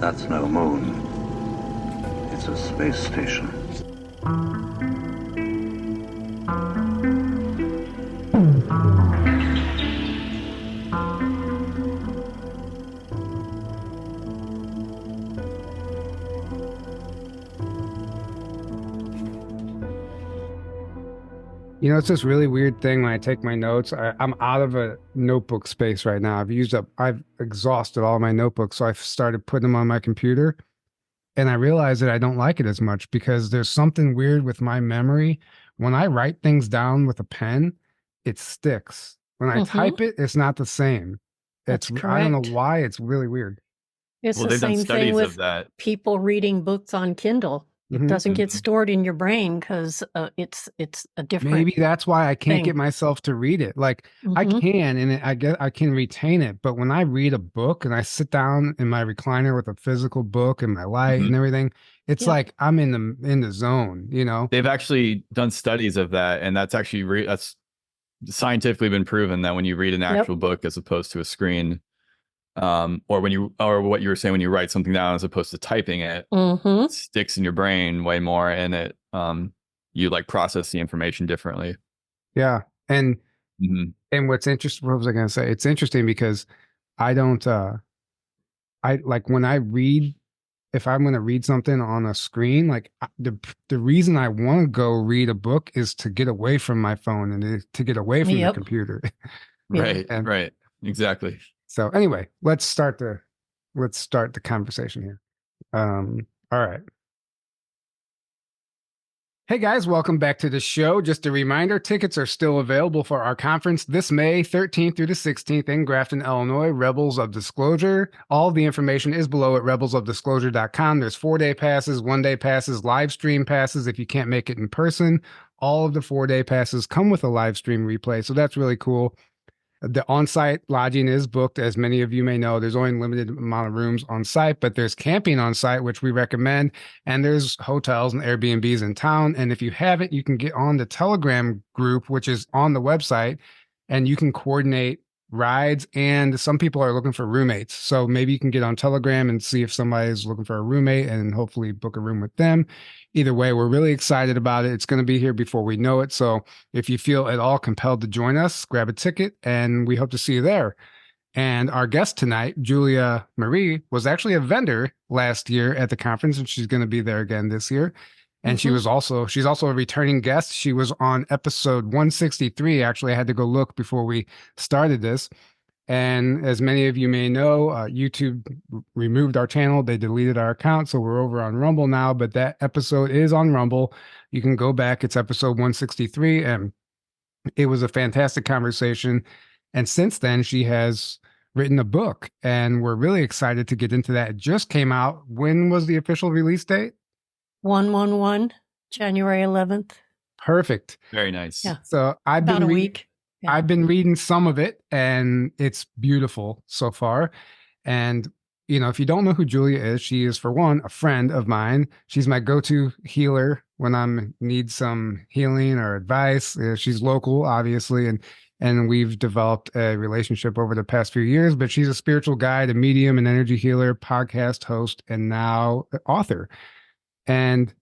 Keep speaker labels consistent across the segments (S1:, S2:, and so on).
S1: That's no moon. It's a space station.
S2: You know, it's this really weird thing when I take my notes. I'm out of a notebook space right now. I've exhausted all my notebooks. So I've started putting them on my computer. And I realize that I don't like it as much because there's something weird with my memory. When I write things down with a pen, it sticks. When I type it, it's not the same.
S3: That's
S2: I don't know
S3: correct.
S2: why. It's really weird.
S3: It's
S4: Well,
S3: the
S4: they've done
S3: same thing
S4: studies of
S3: with
S4: that.
S3: people reading books on Kindle. It doesn't get
S4: Mhm.
S3: stored in your brain because it's a different
S2: Maybe that's why I can't
S3: thing.
S2: get myself to read it. Like I
S3: Mhm.
S2: can, and I guess I can retain it. But when I read a book and I sit down in my recliner with a physical book and my light
S4: Mhm.
S2: and everything, it's
S3: Yeah.
S2: like I'm in the zone, you know?
S4: They've actually done studies of that, and that's actually that's scientifically been proven that when you read an actual book as opposed to a screen, or what you were saying when you write something down as opposed to typing it,
S3: Mhm.
S4: it sticks in your brain way more, and you like process the information differently.
S2: Yeah. And
S4: Mhm.
S2: and what's interesting, what was I gonna say? It's interesting because I don't I like when I read, if I'm going to read something on a screen, like the reason I want to go read a book is to get away from my phone and to get away from the
S3: Yep.
S2: computer.
S3: Yeah.
S4: Right,
S2: And
S4: right, exactly.
S2: so anyway, let's start the conversation here. All right. Hey guys, welcome back to the show. Just a reminder, tickets are still available for our conference this May 13th through the 16th in Grafton, Illinois, Rebels of Disclosure. All the information is below at rebelsofdisclosure.com. There's 4-day passes, 1-day passes, live stream passes if you can't make it in person. All of the 4-day passes come with a live stream replay, so that's really cool. The on-site lodging is booked, as many of you may know. There's only a limited amount of rooms on site, but there's camping on site, which we recommend, and there's hotels and Airbnbs in town. And if you haven't, you can get on the Telegram group, which is on the website, and you can coordinate rides. And some people are looking for roommates, so maybe you can get on Telegram and see if somebody is looking for a roommate, and hopefully book a room with them. Either way, we're really excited about it. It's going to be here before we know it. So if you feel at all compelled to join us, grab a ticket, and we hope to see you there. And our guest tonight, Julia Marie, was actually a vendor last year at the conference, and she's going to be there again this year. And she's also a returning guest. She was on episode 163. Actually, I had to go look before we started this. And as many of you may know, YouTube removed our channel. They deleted our account. So we're over on Rumble now, but that episode is on Rumble. You can go back. It's episode 163. And it was a fantastic conversation. And since then, she has written a book. And we're really excited to get into that. It just came out. When was the official release date?
S3: 1/11, January 11th.
S2: Perfect.
S4: Very nice.
S3: Yeah.
S2: So
S3: About a week. Yeah.
S2: I've been reading some of it, and it's beautiful so far. And, you know, if you don't know who Julia is, she is, for one, a friend of mine. She's my go-to healer when I'm need some healing or advice. She's local, obviously, and we've developed a relationship over the past few years, but she's a spiritual guide, a medium, an energy healer, podcast host, and now author. And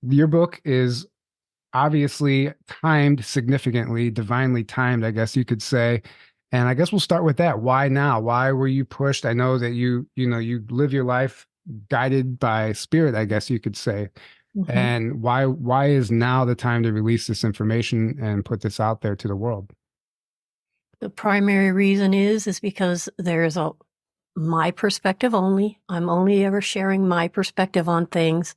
S2: your book is obviously timed significantly, divinely timed, I guess you could say. And I guess we'll start with that. Why now? Why were you pushed? I know that you live your life guided by spirit, I guess you could say. And why is now the time to release this information and put this out there to the world?
S3: The primary reason is because there's my perspective only. I'm only ever sharing my perspective on things.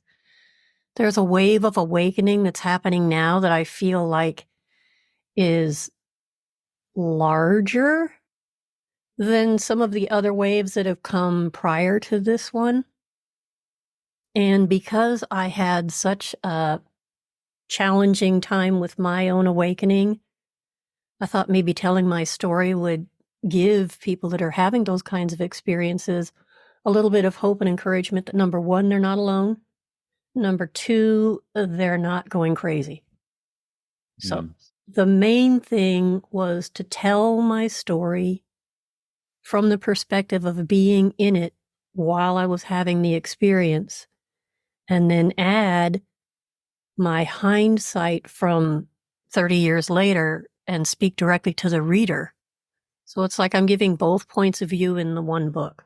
S3: There's a wave of awakening that's happening now that I feel like is larger than some of the other waves that have come prior to this one. And because I had such a challenging time with my own awakening, I thought maybe telling my story would give people that are having those kinds of experiences a little bit of hope and encouragement that, number one, they're not alone. Number two, they're not going crazy. So the main thing was to tell my story from the perspective of being in it while I was having the experience, and then add my hindsight from 30 years later and speak directly to the reader. So it's like I'm giving both points of view in the one book.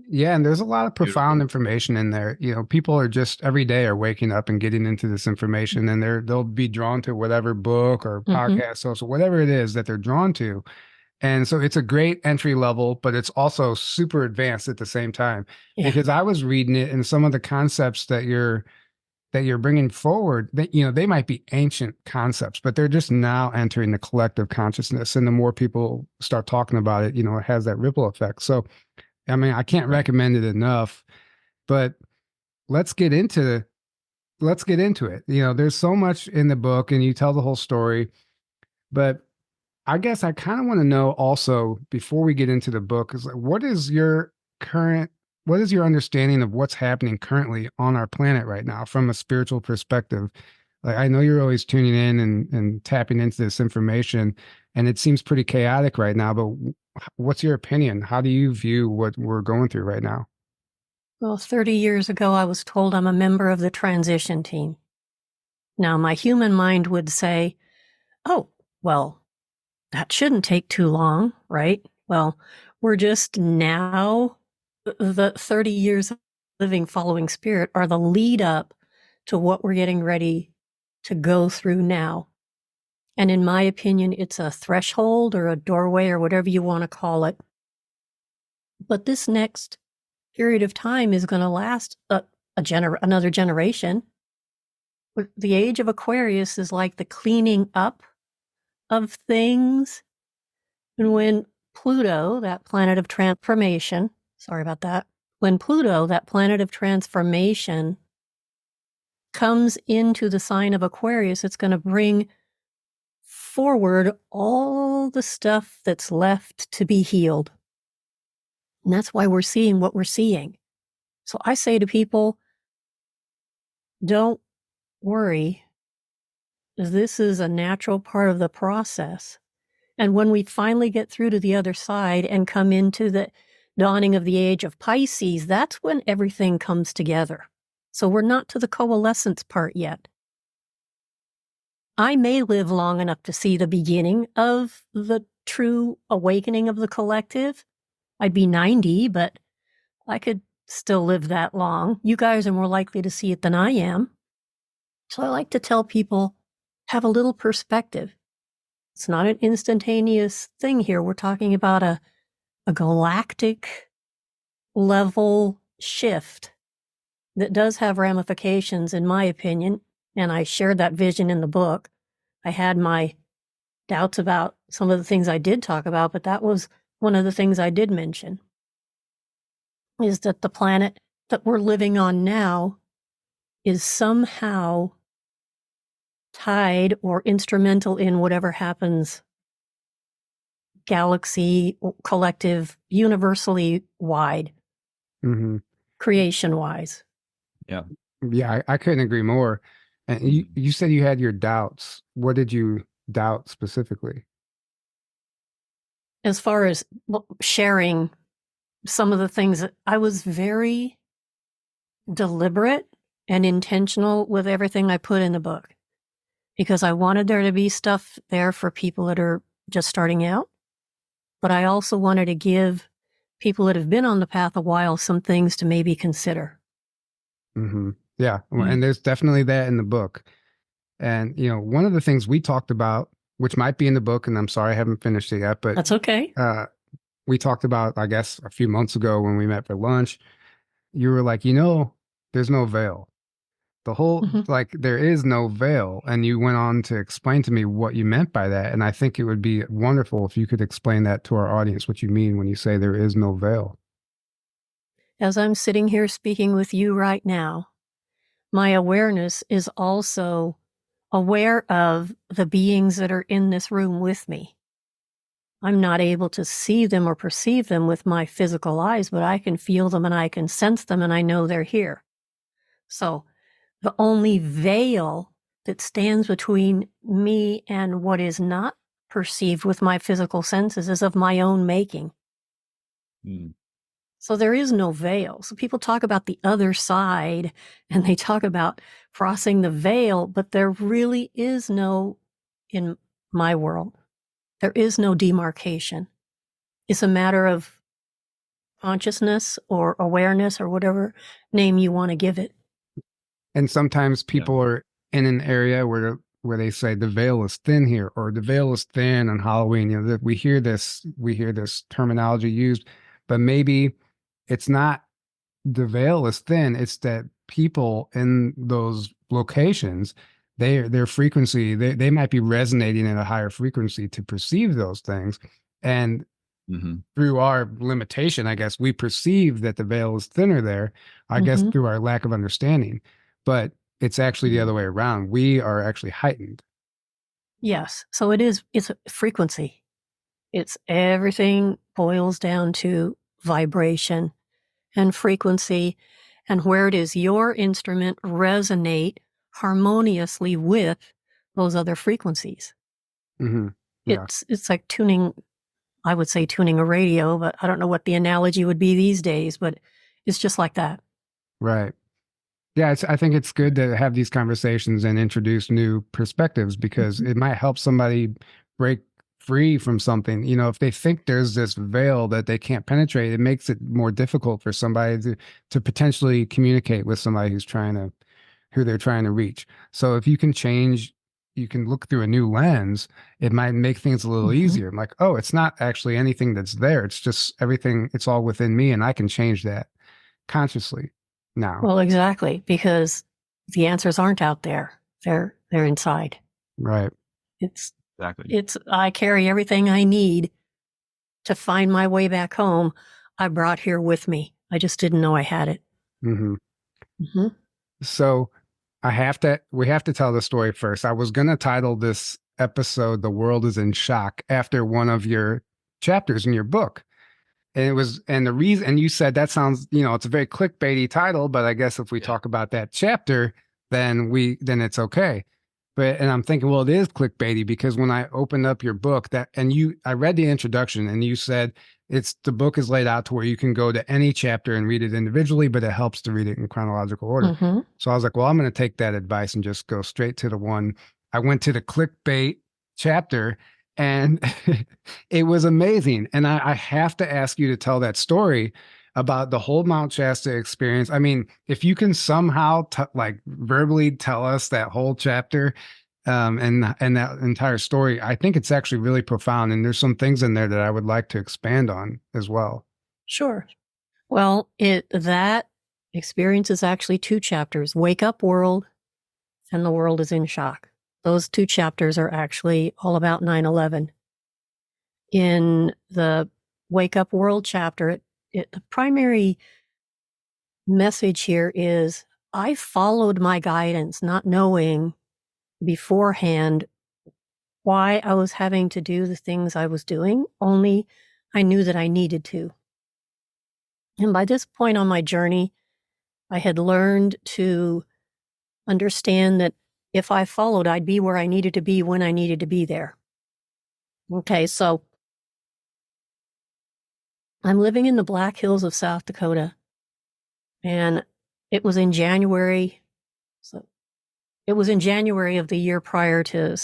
S2: Yeah, and there's a lot of profound
S4: Beautiful.
S2: information in there. People are just every day are waking up and getting into this information, and they'll be drawn to whatever book or podcast, social, whatever it is that they're drawn to. And so it's a great entry level, but it's also super advanced at the same time.
S3: Yeah.
S2: Because I was reading it, and some of the concepts that you're bringing forward, that they might be ancient concepts, but they're just now entering the collective consciousness. And the more people start talking about it, it has that ripple effect. So, I mean, I can't recommend it enough. But let's get into it. There's so much in the book, and you tell the whole story. But I guess I kind of want to know also, before we get into the book, is like, what is your understanding of what's happening currently on our planet right now from a spiritual perspective? Like, I know you're always tuning in and tapping into this information, and it seems pretty chaotic right now, but what's your opinion? How do you view what we're going through right now?
S3: Well, 30 years ago, I was told I'm a member of the transition team. Now, my human mind would say, oh, well, that shouldn't take too long, right? Well, we're just now, the 30 years of living following spirit are the lead up to what we're getting ready to go through now. And in my opinion, it's a threshold or a doorway or whatever you want to call it. But this next period of time is going to last another generation. The age of Aquarius is like the cleaning up of things. And when Pluto, that planet of transformation, sorry about that, when Pluto, that planet of transformation, comes into the sign of Aquarius, it's going to bring forward all the stuff that's left to be healed. And that's why we're seeing what we're seeing. So I say to people, don't worry. This is a natural part of the process. And when we finally get through to the other side and come into the dawning of the age of Pisces, that's when everything comes together. So we're not to the coalescence part yet. I may live long enough to see the beginning of the true awakening of the collective. I'd be 90, but I could still live that long. You guys are more likely to see it than I am. So I like to tell people, have a little perspective. It's not an instantaneous thing here. We're talking about a galactic level shift that does have ramifications, in my opinion. And I shared that vision in the book. I had my doubts about some of the things I did talk about, but that was one of the things I did mention, is that the planet that we're living on now is somehow tied or instrumental in whatever happens galaxy, collective, universally wide, creation wise.
S4: Yeah.
S2: Yeah, I couldn't agree more. And you said you had your doubts. What did you doubt specifically?
S3: As far as sharing some of the things, that I was very deliberate and intentional with everything I put in the book, because I wanted there to be stuff there for people that are just starting out. But I also wanted to give people that have been on the path a while some things to maybe consider.
S2: Yeah. And there's definitely that in the book. And, one of the things we talked about, which might be in the book, and I'm sorry I haven't finished it yet, but
S3: that's okay.
S2: We talked about, I guess, a few months ago when we met for lunch. You were like, there's no veil. The whole, like, there is no veil. And you went on to explain to me what you meant by that. And I think it would be wonderful if you could explain that to our audience, what you mean when you say there is no veil.
S3: As I'm sitting here speaking with you right now, my awareness is also aware of the beings that are in this room with me. I'm not able to see them or perceive them with my physical eyes, but I can feel them and I can sense them and I know they're here. So the only veil that stands between me and what is not perceived with my physical senses is of my own making. So there is no veil. So people talk about the other side and they talk about crossing the veil, but there really is no, in my world, there is no demarcation. It's a matter of consciousness or awareness or whatever name you want to give it.
S2: And sometimes people are in an area where they say the veil is thin here, or the veil is thin on Halloween. You know, that we hear this terminology used, but maybe it's not the veil is thin. It's that people in those locations, their frequency, they might be resonating at a higher frequency to perceive those things. And through our limitation, I guess, we perceive that the veil is thinner there, I guess through our lack of understanding. But it's actually the other way around. We are actually heightened.
S3: Yes. So it's a frequency. It's everything boils down to vibration and frequency, and where does your instrument resonate harmoniously with those other frequencies.
S2: Mm-hmm. Yeah.
S3: It's like tuning, I would say tuning a radio, but I don't know what the analogy would be these days, but it's just like that.
S2: Right. Yeah, I think it's good to have these conversations and introduce new perspectives, because it might help somebody break free from something. You know, if they think there's this veil that they can't penetrate, it makes it more difficult for somebody to potentially communicate with somebody who they're trying to reach. So if you can change, you can look through a new lens, it might make things a little easier. I'm like, oh, it's not actually anything that's there. It's just everything, it's all within me, and I can change that consciously now.
S3: Well, exactly, because the answers aren't out there. They're inside.
S2: Right.
S4: Exactly.
S3: I carry everything I need to find my way back home. I brought here with me. I just didn't know I had it.
S2: So we have to tell the story first. I was going to title this episode, "The World is in Shock," after one of your chapters in your book. And the reason, and you said that sounds, it's a very clickbaity title, but I guess if we talk about that chapter, then it's okay. And I'm thinking, well, it is clickbaity, because when I opened up your book, I read the introduction, and you said the book is laid out to where you can go to any chapter and read it individually, but it helps to read it in chronological order. So I was like, well, I'm going to take that advice and just go straight to the one. I went to the clickbait chapter, and it was amazing. And I have to ask you to tell that story about the whole Mount Shasta experience. I mean, if you can somehow verbally tell us that whole chapter and that entire story, I think it's actually really profound. And there's some things in there that I would like to expand on as well.
S3: Sure. Well, that experience is actually 2 chapters: Wake Up World and The World is in Shock. Those 2 chapters are actually all about 9/11. In the Wake Up World chapter, the primary message here is I followed my guidance, not knowing beforehand why I was having to do the things I was doing, only I knew that I needed to. And by this point on my journey, I had learned to understand that if I followed, I'd be where I needed to be when I needed to be there. Okay, so I'm living in the Black Hills of South Dakota, and it was in January. So it was in January of the year prior to,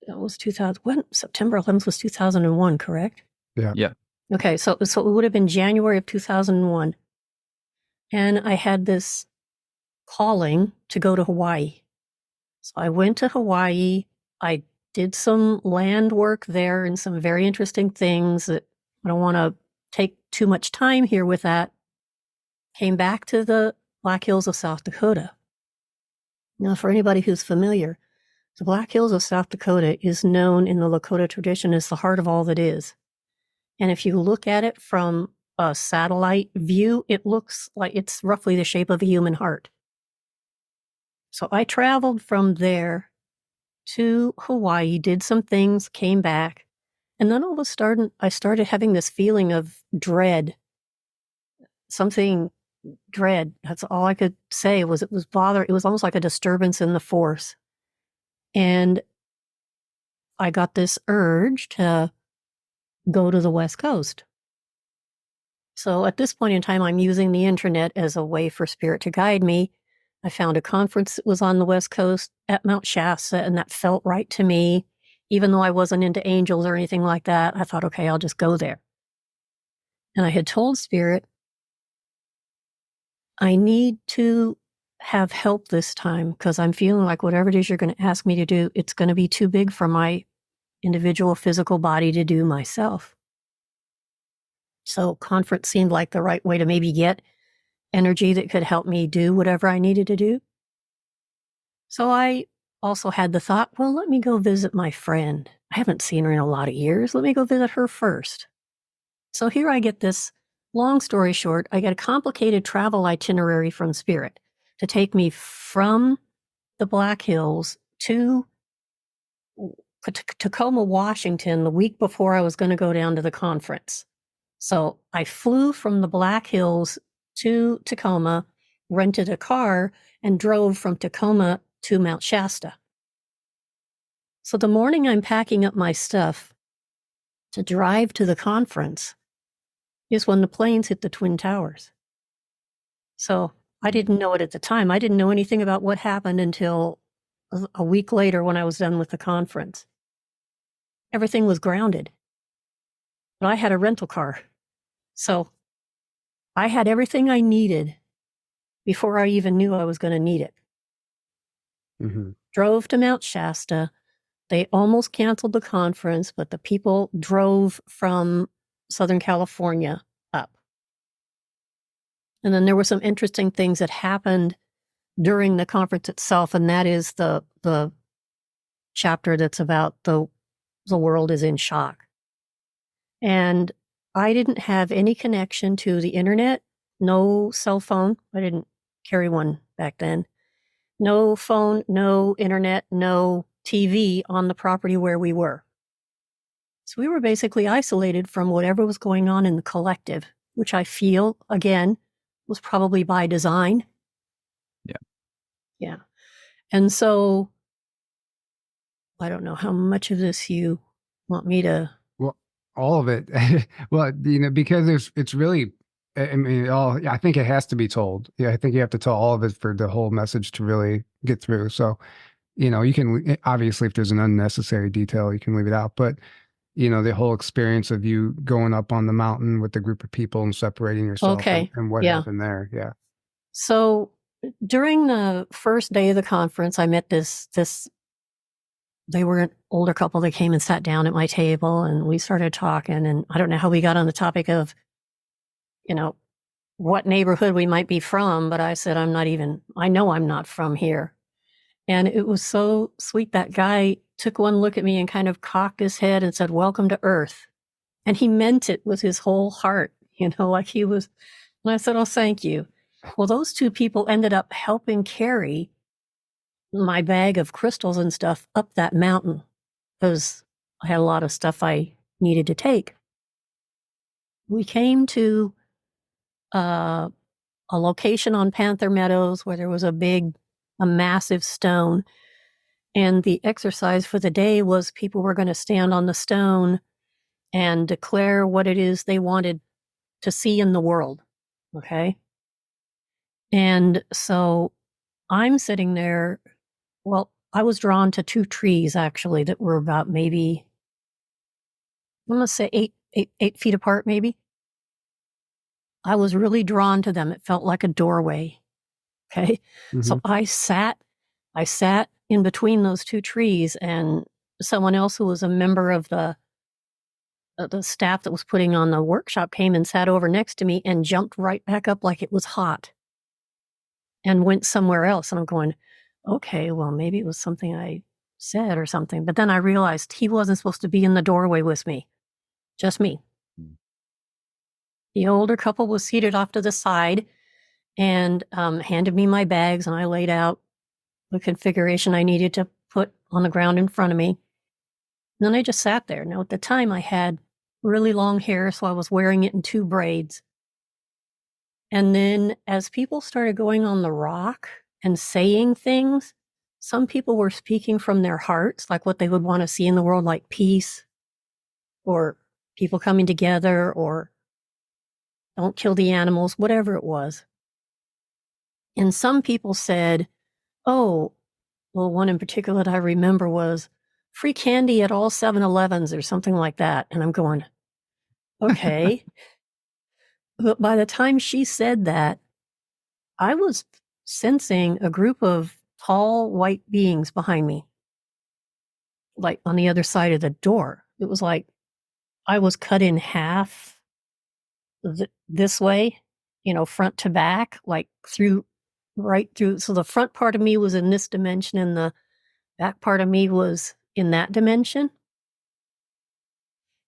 S3: that was 2000, September 11th was 2001, correct?
S2: Yeah.
S3: Okay, so it would have been January of 2001. And I had this calling to go to Hawaii. So I went to Hawaii. I did some land work there and some very interesting things that I don't want to take too much time here with that. Came back to the Black Hills of South Dakota. Now, for anybody who's familiar, the Black Hills of South Dakota is known in the Lakota tradition as the heart of all that is. And if you look at it from a satellite view, it looks like it's roughly the shape of a human heart. So I traveled from there to Hawaii, did some things, came back, and then all of a sudden I started having this feeling of dread. Dread. That's all I could say. It was almost like a disturbance in the force. And I got this urge to go to the West Coast. So at this point in time, I'm using the internet as a way for Spirit to guide me. I found a conference that was on the West Coast at Mount Shasta, and that felt right to me. Even though I wasn't into angels or anything like that, I thought, okay, I'll just go there. And I had told Spirit, I need to have help this time because I'm feeling like whatever it is you're going to ask me to do, it's going to be too big for my individual physical body to do myself. So conference seemed like the right way to maybe get energy that could help me do whatever I needed to do. So I also had the thought, well, let me go visit my friend. I haven't seen her in a lot of years. Let me go visit her first. So here I get this, long story short, I get a complicated travel itinerary from Spirit to take me from the Black Hills to Tacoma, Washington, the week before I was going to go down to the conference. So I flew from the Black Hills to Tacoma, rented a car, and drove from Tacoma to Mount Shasta. So the morning I'm packing up my stuff to drive to the conference is when the planes hit the Twin Towers. So I didn't know it at the time. I didn't know anything about what happened until a week later when I was done with the conference. Everything was grounded. But I had a rental car. So I had everything I needed before I even knew I was going to need it.
S2: Mm-hmm.
S3: Drove to Mount Shasta. They almost canceled the conference, but the people drove from Southern California up. And then there were some interesting things that happened during the conference itself, and that is the chapter that's about the world is in shock. And I didn't have any connection to the internet, no cell phone. I didn't carry one back then. No phone, no internet, no TV on the property where we were. So we were basically isolated from whatever was going on in the collective, which I feel, again, was probably by design.
S4: Yeah.
S3: Yeah. And so I don't know how much of this you want me to.
S2: Well, all of it. Well, because it's really, I mean, I think it has to be told. Yeah, I think you have to tell all of it for the whole message to really get through. So, you can, obviously, if there's an unnecessary detail, you can leave it out. But, the whole experience of you going up on the mountain with a group of people and separating yourself and what happened there. Yeah.
S3: So during the first day of the conference, I met this they were an older couple that came and sat down at my table, and we started talking, and I don't know how we got on the topic of, what neighborhood we might be from, but I said, I know I'm not from here. And it was so sweet. That guy took one look at me and kind of cocked his head and said, "Welcome to Earth." And he meant it with his whole heart, like he was. And I said, "Oh, thank you." Well, those two people ended up helping carry my bag of crystals and stuff up that mountain because I had a lot of stuff I needed to take. We came to a location on Panther Meadows where there was a massive stone. And the exercise for the day was people were going to stand on the stone and declare what it is they wanted to see in the world. Okay. And so I'm sitting there. Well, I was drawn to two trees actually that were about maybe, I'm going to say eight feet apart, maybe. I was really drawn to them. It felt like a doorway. Okay. Mm-hmm. So I sat in between those two trees, and someone else who was a member of the staff that was putting on the workshop came and sat over next to me and jumped right back up like it was hot and went somewhere else. And I'm going, okay, well, maybe it was something I said or something. But then I realized he wasn't supposed to be in the doorway with me, just me. The older couple was seated off to the side and handed me my bags, and I laid out the configuration I needed to put on the ground in front of me. And then I just sat there. Now, at the time, I had really long hair, so I was wearing it in 2 braids. And then as people started going on the rock and saying things, some people were speaking from their hearts, like what they would want to see in the world, like peace or people coming together or don't kill the animals, whatever it was. And some people said, oh, well, one in particular that I remember was free candy at all 7-Elevens or something like that. And I'm going, okay. But by the time she said that, I was sensing a group of tall white beings behind me, like on the other side of the door. It was like I was cut in half this way, front to back, like right through. So the front part of me was in this dimension and the back part of me was in that dimension.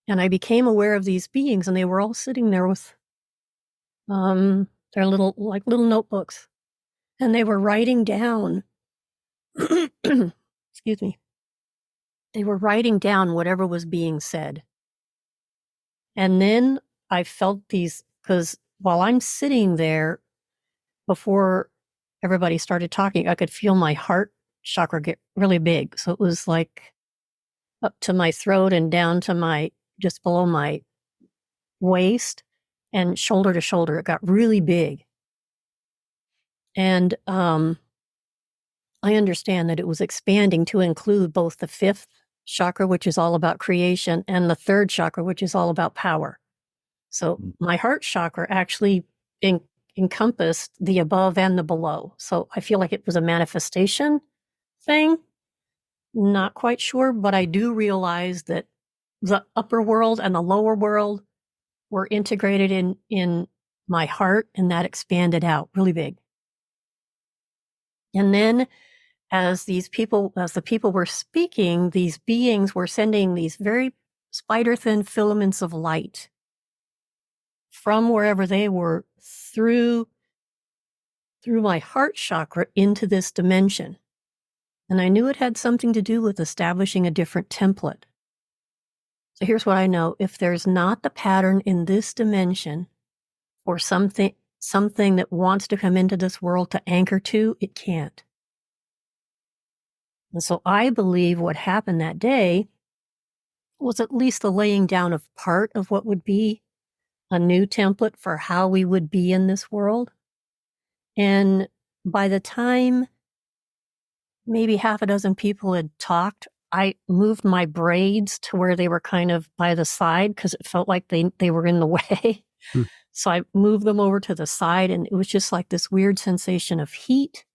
S3: And I became aware of these beings, and they were all sitting there with their little notebooks, and they were writing down excuse me. They were writing down whatever was being said. And then I felt these, because while I'm sitting there, before everybody started talking, I could feel my heart chakra get really big. So it was like up to my throat and down to just below my waist and shoulder to shoulder. It got really big. And I understand that it was expanding to include both the fifth chakra, which is all about creation, and the third chakra, which is all about power. So my heart chakra actually encompassed the above and the below. So I feel like it was a manifestation thing. Not quite sure, but I do realize that the upper world and the lower world were integrated in my heart, and that expanded out really big. And then as the people were speaking, these beings were sending these very spider thin filaments of light from wherever they were through my heart chakra into this dimension. And I knew it had something to do with establishing a different template. So here's what I know. If there's not the pattern in this dimension or something that wants to come into this world to anchor to, it can't. And so I believe what happened that day was at least the laying down of part of what would be a new template for how we would be in this world. And by the time maybe half a dozen people had talked, I moved my braids to where they were kind of by the side because it felt like they were in the way. So I moved them over to the side, and it was just like this weird sensation of heat.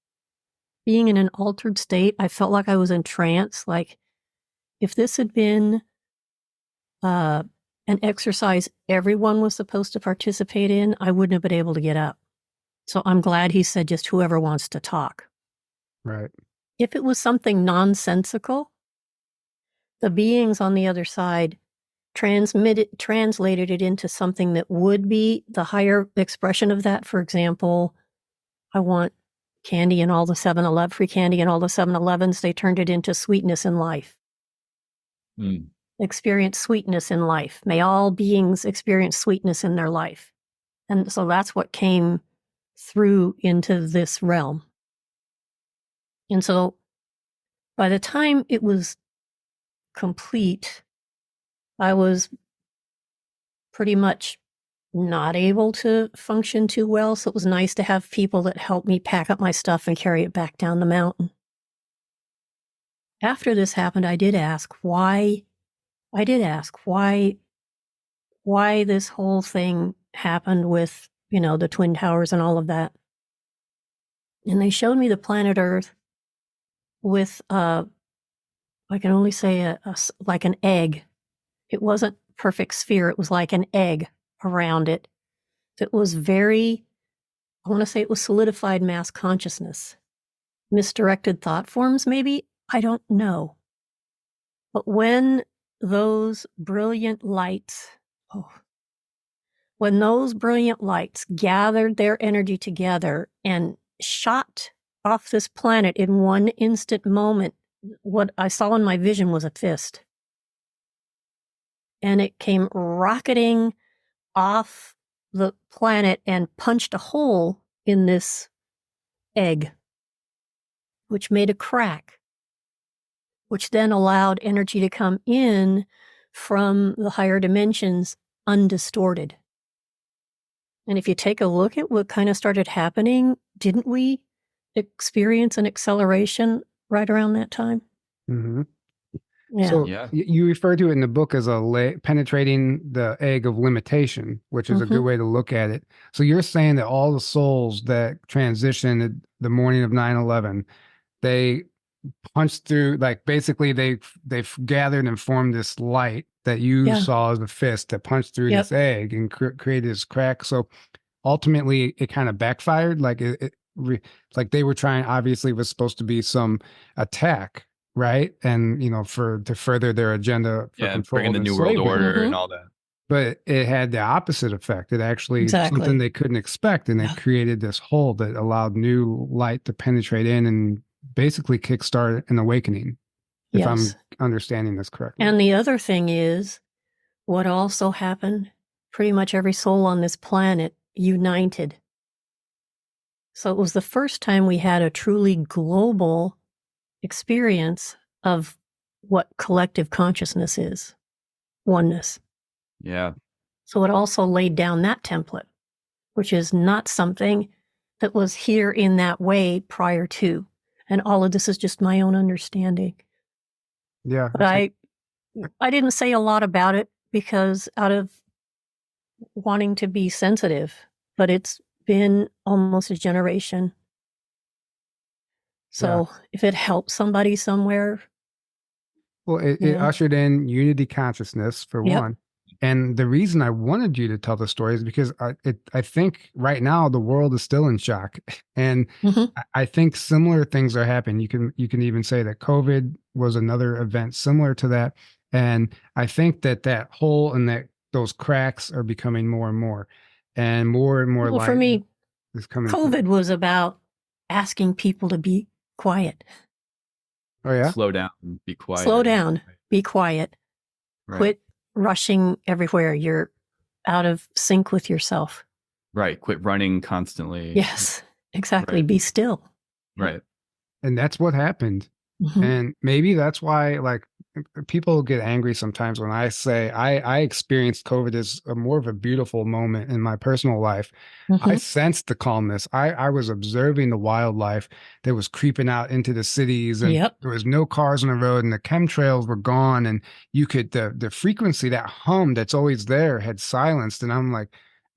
S3: Being in an altered state, I felt like I was in trance. Like if this had been an exercise everyone was supposed to participate in, I wouldn't have been able to get up. So I'm glad he said just whoever wants to talk.
S2: Right.
S3: If it was something nonsensical, the beings on the other side translated it into something that would be the higher expression of that. For example, I want candy and all the 7-Eleven, free candy and all the 7-Elevens. They turned it into sweetness in life. Experience sweetness in life. May all beings experience sweetness in their life. And so that's what came through into this realm. And so by the time it was complete, I was pretty much not able to function too well. So it was nice to have people that helped me pack up my stuff and carry it back down the mountain. After this happened, I did ask why this whole thing happened with, the Twin Towers and all of that. And they showed me the planet Earth with, I can only say like an egg. It wasn't a perfect sphere. It was like an egg around it. That was I want to say it was solidified mass consciousness. Misdirected thought forms, maybe? I don't know. But when those brilliant lights gathered their energy together and shot off this planet in one instant moment, what I saw in my vision was a fist. And it came rocketing off the planet and punched a hole in this egg, which made a crack, which then allowed energy to come in from the higher dimensions undistorted. And if you take a look at what kind of started happening, didn't we experience an acceleration right around that time?
S2: Mm-hmm.
S3: Yeah.
S2: So
S4: Yeah.
S2: you refer to it in the book as penetrating the egg of limitation, which is a good way to look at it. So you're saying that all the souls that transitioned the morning of 9/11, they punched through, like basically they've gathered and formed this light that you saw as a fist that punched through this egg and created this crack. So ultimately it kind of backfired. Like like they were trying, obviously it was supposed to be some attack, right? And to further their agenda for control
S4: bringing the
S2: and
S4: New World
S2: enslavement.
S4: Order and all that.
S2: But it had the opposite effect. It actually something they couldn't expect, and it created this hole that allowed new light to penetrate in and basically kickstart an awakening, if I'm understanding this correctly.
S3: And the other thing is, what also happened, pretty much every soul on this planet united. So it was the first time we had a truly global experience of what collective consciousness is, oneness.
S4: Yeah.
S3: So it also laid down that template, which is not something that was here in that way prior to. And all of this is just my own understanding.
S2: Yeah.
S3: But I didn't say a lot about it because out of wanting to be sensitive, but it's been almost a generation. So if it helps somebody somewhere.
S2: Well, it ushered in unity consciousness for one. And the reason I wanted you to tell the story is because I think right now the world is still in shock, and I think similar things are happening. You can even say that COVID was another event similar to that, and I think that hole and those cracks are becoming more and more
S3: Well,
S2: light
S3: for me,
S2: is coming.
S3: COVID was about asking people to be quiet.
S2: Oh yeah,
S4: slow down, be quiet.
S3: Slow down, be quiet. Quit rushing everywhere. You're out of sync with yourself.
S4: Right. Quit running constantly.
S3: Yes, exactly. Be still.
S4: Right.
S2: And that's what happened. And maybe that's why, like, people get angry sometimes when I say I experienced COVID as more of a beautiful moment in my personal life. I sensed the calmness. I was observing the wildlife that was creeping out into the cities, and there was no cars on the road, and the chemtrails were gone, and you could the frequency, that hum that's always there, had silenced, and I'm like,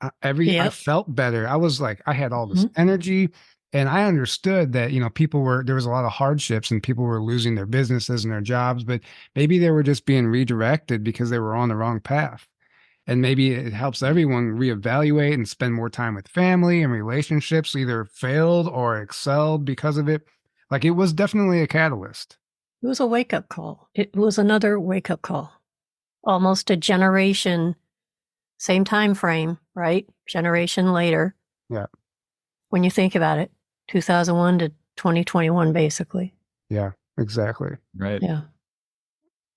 S2: I felt better. I was like, I had all this energy. And I understood that, there was a lot of hardships and people were losing their businesses and their jobs, but maybe they were just being redirected because they were on the wrong path. And maybe it helps everyone reevaluate and spend more time with family, and relationships either failed or excelled because of it. Like, it was definitely a catalyst.
S3: It was a wake-up call. It was another wake-up call. Almost a generation, same time frame, right? Generation later.
S2: Yeah.
S3: When you think about it. 2001 to 2021, basically.
S2: Yeah, exactly.
S4: Right.
S3: Yeah.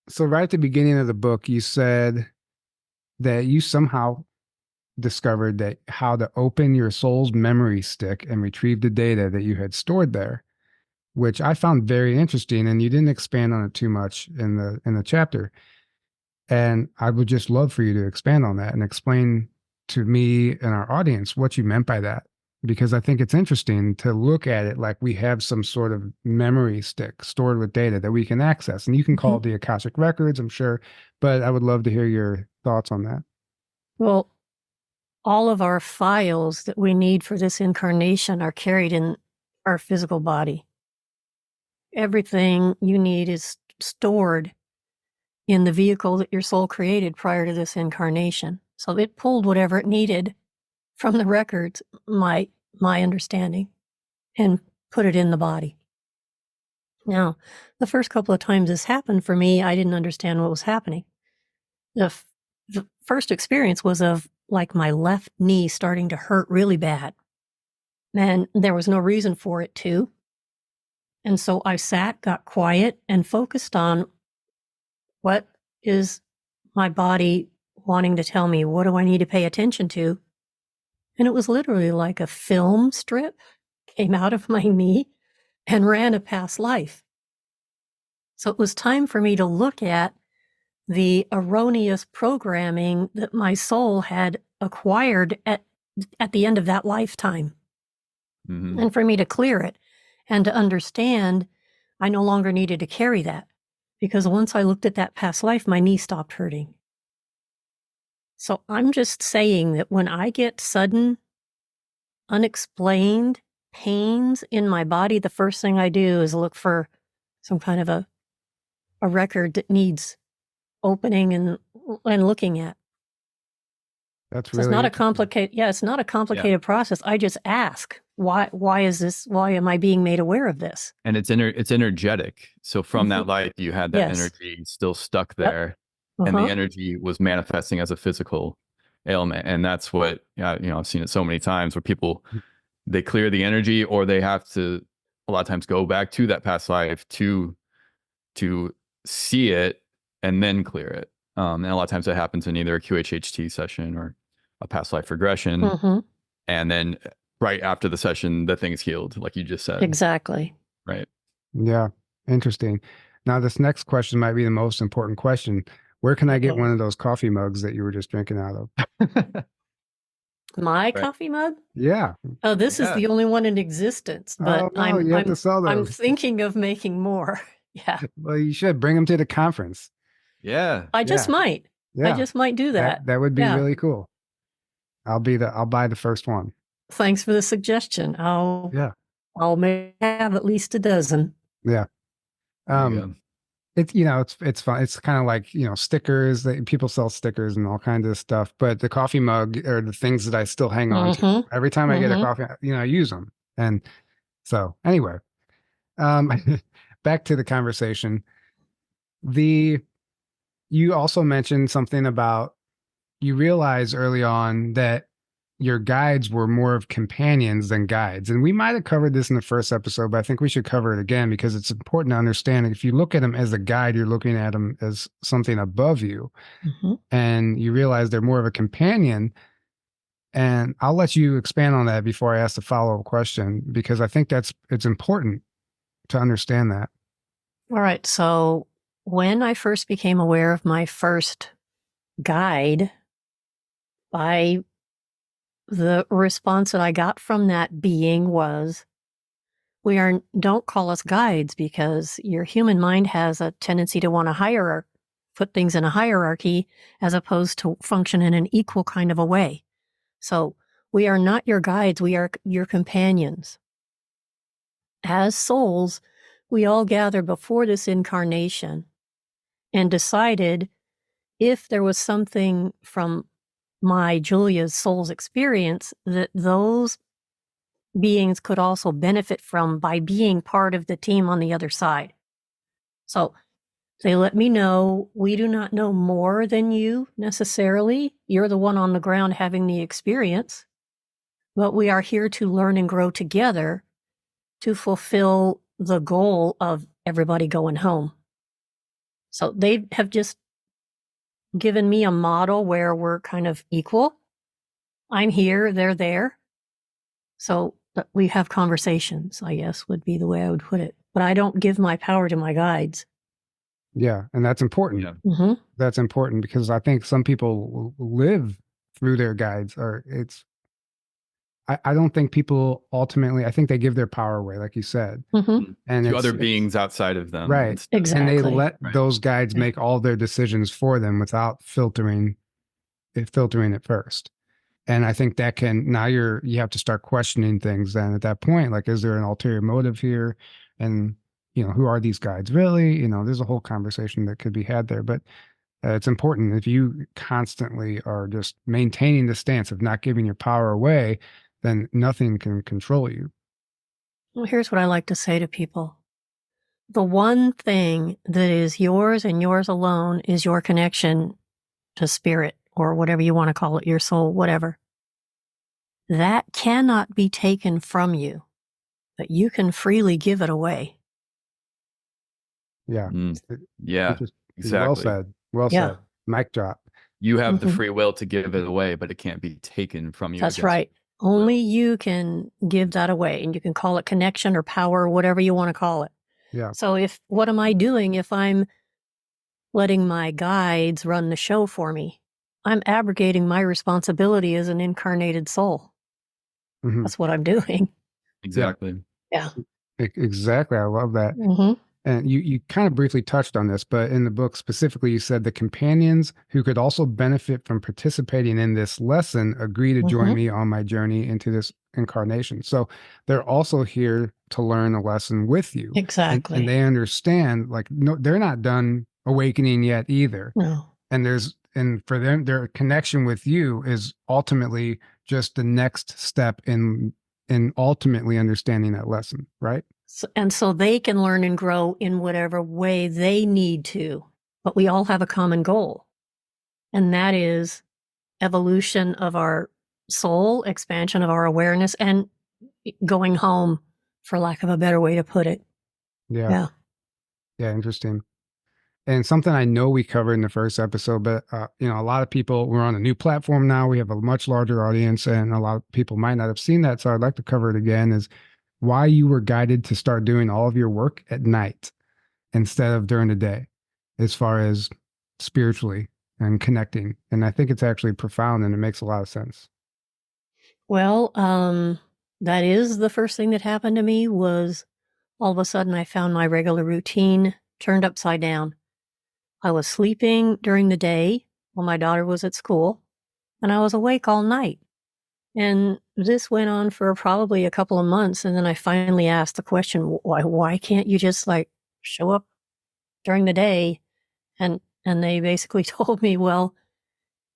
S2: So right at the beginning of the book, you said that you somehow discovered that how to open your soul's memory stick and retrieve the data that you had stored there, which I found very interesting. And you didn't expand on it too much in the chapter. And I would just love for you to expand on that and explain to me and our audience what you meant by that. Because I think it's interesting to look at it like we have some sort of memory stick stored with data that we can access. And you can call it the Akashic Records, I'm sure, but I would love to hear your thoughts on that.
S3: Well, all of our files that we need for this incarnation are carried in our physical body. Everything you need is stored in the vehicle that your soul created prior to this incarnation. So it pulled whatever it needed from the records, my understanding, and put it in the body. Now, the first couple of times this happened for me, I didn't understand what was happening. The first experience was of like my left knee starting to hurt really bad. And there was no reason for it to. And so I sat, got quiet, and focused on what is my body wanting to tell me? What do I need to pay attention to? And it was literally like a film strip came out of my knee and ran a past life. So it was time for me to look at the erroneous programming that my soul had acquired at at the end of that lifetime.
S4: Mhm.
S3: And for me to clear it and to understand I no longer needed to carry that, because once I looked at that past life, my knee stopped hurting. So I'm just saying that when I get sudden, unexplained pains in my body, the first thing I do is look for some kind of a record that needs opening and looking at.
S2: That's
S3: So it's
S2: really
S3: not a
S2: interesting.
S3: complicated, it's not a complicated process. I just ask, why is this, why am I being made aware of this?
S4: And it's energetic. So from that life, you had that
S3: Yes.
S4: energy still stuck
S3: Yep.
S4: there, and the energy was manifesting as a physical ailment. And that's what, I've seen it so many times where people, they clear the energy, or they have to a lot of times go back to that past life to see it and then clear it. And a lot of times that happens in either a QHHT session or a past life regression.
S3: Mm-hmm.
S4: And then right after the session, the thing is healed, like you just said.
S3: Exactly.
S4: Right.
S2: Yeah. Interesting. Now, this next question might be the most important question. Where can I get one of those coffee mugs that you were just drinking out of?
S3: My coffee mug?
S2: Yeah.
S3: Oh, this is the only one in existence, but
S2: Oh, no, you have to sell
S3: I'm
S2: those.
S3: thinking of making more. Yeah.
S2: Well, you should bring them to the conference.
S4: Yeah.
S3: I just might.
S2: Yeah.
S3: I just might do that.
S2: That would be really cool. I'll buy the first one.
S3: Thanks for the suggestion. I'll maybe have at least a dozen.
S2: Yeah. It's, it's fun. It's kind of like, stickers that people sell stickers and all kinds of stuff, but the coffee mug are the things that I still hang on to. Every time I get a coffee, I use them. And so anyway, back to the conversation. You also mentioned something about, you realize early on that your guides were more of companions than guides. And we might have covered this in the first episode, but I think we should cover it again because it's important to understand. If you look at them as a guide, you're looking at them as something above you. And you realize they're more of a companion. And I'll let you expand on that before I ask the follow-up question, because I think it's important to understand that.
S3: All right. So when I first became aware of my first guide, the response that I got from that being was, don't call us guides, because your human mind has a tendency to want to put things in a hierarchy as opposed to function in an equal kind of a way. So we are not your guides. We are your companions. As souls, we all gathered before this incarnation and decided if there was something from my Julia's soul's experience that those beings could also benefit from by being part of the team on the other side. So they let me know, we do not know more than you necessarily. You're the one on the ground having the experience, but we are here to learn and grow together to fulfill the goal of everybody going home. So they have just given me a model where we're kind of equal. I'm here, they're there. So we have conversations, I guess, would be the way I would put it. But I don't give my power to my guides.
S2: Yeah. And that's important.
S3: Yeah.
S2: That's important because I think some people live through their guides, or I don't think people ultimately, I think they give their power away, like you said. And
S4: to other beings outside of them.
S2: Right.
S3: Exactly.
S2: And they let those guides make all their decisions for them without filtering it first. And I think that now you have to start questioning things then at that point. Like, is there an ulterior motive here? And, who are these guides really? There's a whole conversation that could be had there, but it's important. If you constantly are just maintaining the stance of not giving your power away, then nothing can control you.
S3: Well, here's what I like to say to people. The one thing that is yours and yours alone is your connection to spirit, or whatever you want to call it, your soul, whatever. That cannot be taken from you, but you can freely give it away.
S2: Yeah.
S4: Yeah, exactly.
S2: Well said. Well said. Mic drop.
S4: You have the free will to give it away, but it can't be taken from you.
S3: That's right. Only you can give that away, and you can call it connection or power or whatever you want to call it.
S2: Yeah.
S3: So what am I doing if I'm letting my guides run the show for me? I'm abrogating my responsibility as an incarnated soul.
S2: Mhm.
S3: That's what I'm doing.
S4: Exactly.
S3: Yeah.
S2: Exactly. I love that.
S3: Mm-hmm.
S2: And you kind of briefly touched on this, but in the book specifically, you said the companions who could also benefit from participating in this lesson agree to join
S3: Mm-hmm.
S2: me on my journey into this incarnation. So they're also here to learn a lesson with you.
S3: Exactly.
S2: And they understand, like, no, they're not done awakening yet either.
S3: No.
S2: And for them, their connection with you is ultimately just the next step in ultimately understanding that lesson, right?
S3: And so they can learn and grow in whatever way they need to. But we all have a common goal, and that is evolution of our soul, expansion of our awareness, and going home, for lack of a better way to put it.
S2: Yeah. Yeah, interesting. And something I know we covered in the first episode, but you know, a lot of people, we're on a new platform now. We have a much larger audience, and a lot of people might not have seen that. So I'd like to cover it again: is why you were guided to start doing all of your work at night instead of during the day, as far as spiritually and connecting. And I think it's actually profound, and it makes a lot of sense.
S3: Well, that is the first thing that happened to me. Was all of a sudden I found my regular routine turned upside down. I was sleeping during the day while my daughter was at school, and I was awake all night. And this went on for probably a couple of months. And then I finally asked the question, why can't you just like show up during the day? And they basically told me, well,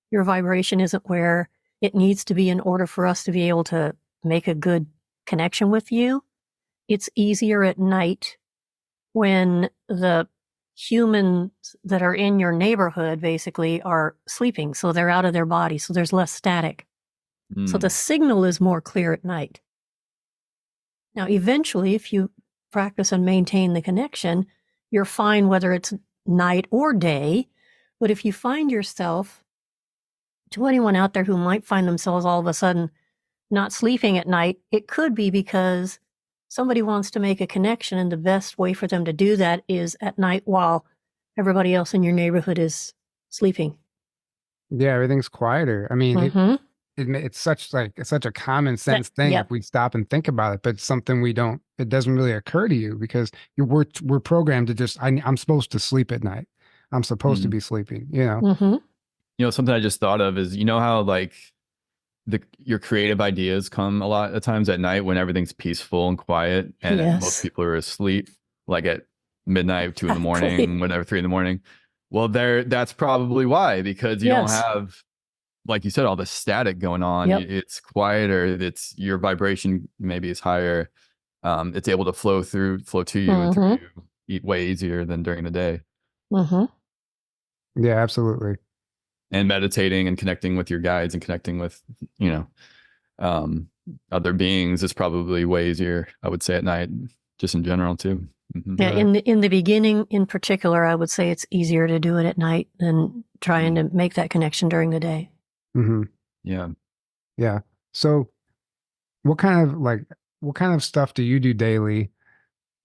S3: your vibration isn't where it needs to be in order for us to be able to make a good connection with you. It's easier at night when the humans that are in your neighborhood basically are sleeping. So they're out of their body. So there's less static. So the signal is more clear at night. Now, eventually, if you practice and maintain the connection, you're fine whether it's night or day. But if you find yourself, to anyone out there who might find themselves all of a sudden not sleeping at night, it could be because somebody wants to make a connection, and the best way for them to do that is at night while everybody else in your neighborhood is sleeping.
S2: Yeah, everything's quieter. I mean,
S3: Mm-hmm.
S2: it's such a common sense thing
S3: Yep.
S2: if we stop and think about it, but it's something it doesn't really occur to you because we're programmed to just, I'm supposed to sleep at night. I'm supposed to be sleeping, you know?
S3: Mm-hmm.
S4: You know, something I just thought of is, you know how like your creative ideas come a lot of times at night when everything's peaceful and quiet and
S3: Yes.
S4: most people are asleep, like at midnight, 2 in the
S3: Exactly.
S4: morning, whatever, 3 in the morning. Well, that's probably why, because you don't
S3: Yes.
S4: have, like you said, all the static going on.
S3: Yep.
S4: It's quieter. It's your vibration maybe is higher. It's able to flow to you and through you way easier than during the day.
S3: Mm-hmm.
S2: Yeah, absolutely.
S4: And meditating and connecting with your guides and connecting with, you know, other beings is probably way easier, I would say, at night, just in general too. Mm-hmm.
S3: Yeah, in the beginning, in particular, I would say it's easier to do it at night than trying to make that connection during the day.
S2: Mm-hmm.
S4: Yeah.
S2: Yeah. So what kind of stuff do you do daily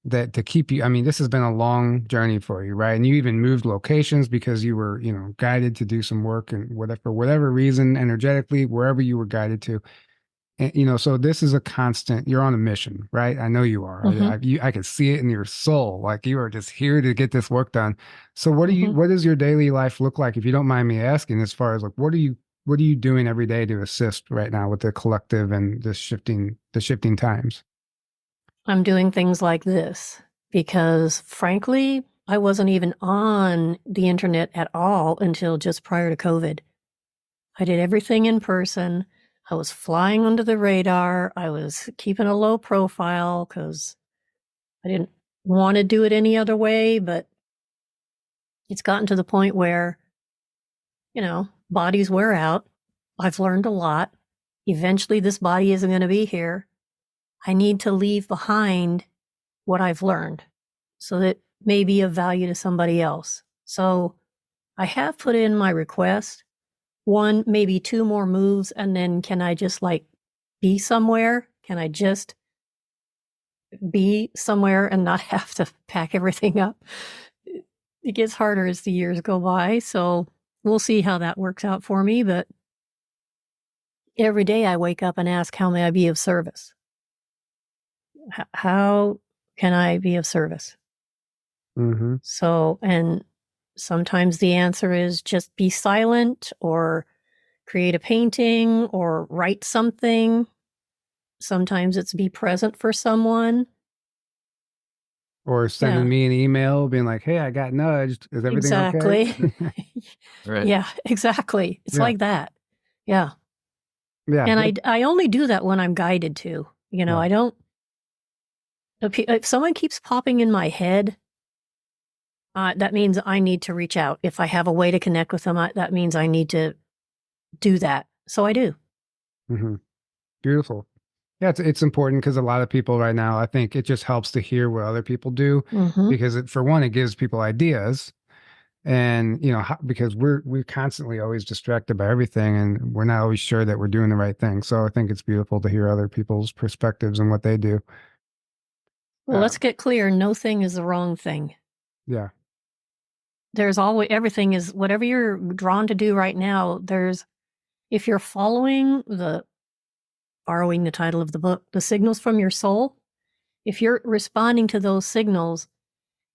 S2: that to keep you, I mean, this has been a long journey for you, right? And you even moved locations because you were, you know, guided to do some work and whatever, for whatever reason, energetically, wherever you were guided to. And, you know, so this is a constant, you're on a mission, right? I know you are. I can see it in your soul. Like you are just here to get this work done. So what does your daily life look like? If you don't mind me asking, as far as like, what are you doing every day to assist right now with the collective and the shifting times?
S3: I'm doing things like this because, frankly, I wasn't even on the internet at all until just prior to COVID. I did everything in person. I was flying under the radar. I was keeping a low profile because I didn't want to do it any other way, but it's gotten to the point where, you know, bodies wear out. I've learned a lot. Eventually, this body isn't going to be here. I need to leave behind what I've learned so that it may be of value to somebody else. So I have put in my request, 1, maybe 2 more moves, and then can I just like be somewhere? Can I just be somewhere and not have to pack everything up? It gets harder as the years go by. So we'll see how that works out for me. But every day I wake up and ask, how may I be of service? How can I be of service?
S2: Mm-hmm.
S3: So, and sometimes the answer is just be silent or create a painting or write something. Sometimes it's be present for someone.
S2: Or sending
S3: Yeah.
S2: me an email being like, hey, I got nudged. Is everything
S3: Exactly.
S2: okay?
S4: Right.
S3: Yeah, exactly. It's
S2: Yeah.
S3: like that. Yeah.
S2: Yeah.
S3: And I only do that when I'm guided to. You know,
S2: Yeah.
S3: I don't. If someone keeps popping in my head, that means I need to reach out. If I have a way to connect with them, that means I need to do that. So I do.
S2: Mm-hmm. Beautiful. Yeah, it's important because a lot of people right now, I think it just helps to hear what other people do
S3: Mm-hmm.
S2: because for one, it gives people ideas, and because we're constantly always distracted by everything, and we're not always sure that we're doing the right thing. So I think it's beautiful to hear other people's perspectives and what they do.
S3: Well, let's get clear. No thing is the wrong thing.
S2: Yeah.
S3: There's always, everything is, whatever you're drawn to do right now, if you're following borrowing the title of the book, the signals from your soul, if you're responding to those signals,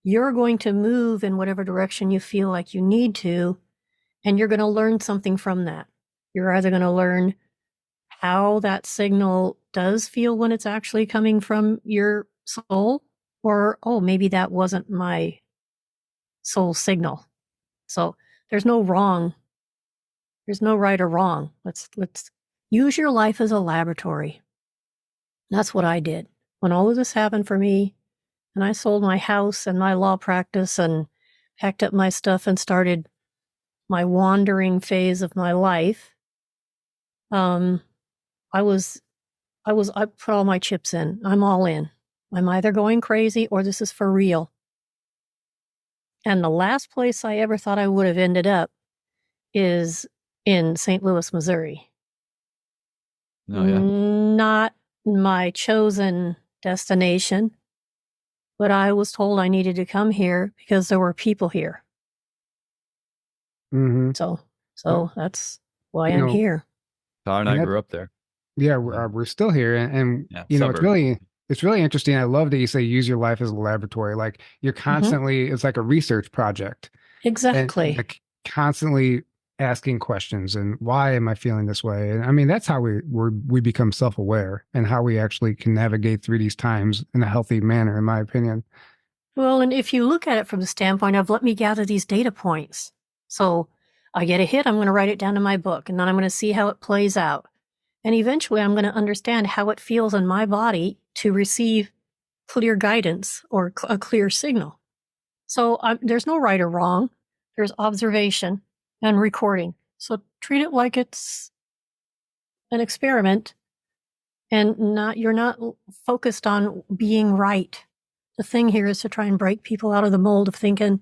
S3: you're going to move in whatever direction you feel like you need to, and you're going to learn something from that. You're either going to learn how that signal does feel when it's actually coming from your soul, or, oh, maybe that wasn't my soul signal. So there's no wrong. There's no right or wrong. Let's use your life as a laboratory. That's what I did. When all of this happened for me, and I sold my house and my law practice and packed up my stuff and started my wandering phase of my life, I put all my chips in. I'm all in. I'm either going crazy or this is for real. And the last place I ever thought I would have ended up is in St. Louis, Missouri.
S4: Oh, yeah.
S3: Not my chosen destination, but I was told I needed to come here because there were people here.
S2: Mm-hmm.
S3: So that's why I'm here.
S4: Tyler and I grew up there.
S2: Yeah, we're still here, and
S4: suburb.
S2: it's really interesting. I love that you say use your life as a laboratory. Like you're constantly, it's like a research project.
S3: Exactly.
S2: And like constantly asking questions and why am I feeling this way? And I mean, that's how we become self-aware and how we actually can navigate through these times in a healthy manner, in my opinion.
S3: Well, and if you look at it from the standpoint of let me gather these data points. So I get a hit, I'm going to write it down in my book, and then I'm going to see how it plays out. And eventually I'm going to understand how it feels in my body to receive clear guidance or a clear signal. So there's no right or wrong. There's observation and recording. So treat it like it's an experiment, and you're not focused on being right. The thing here is to try and break people out of the mold of thinking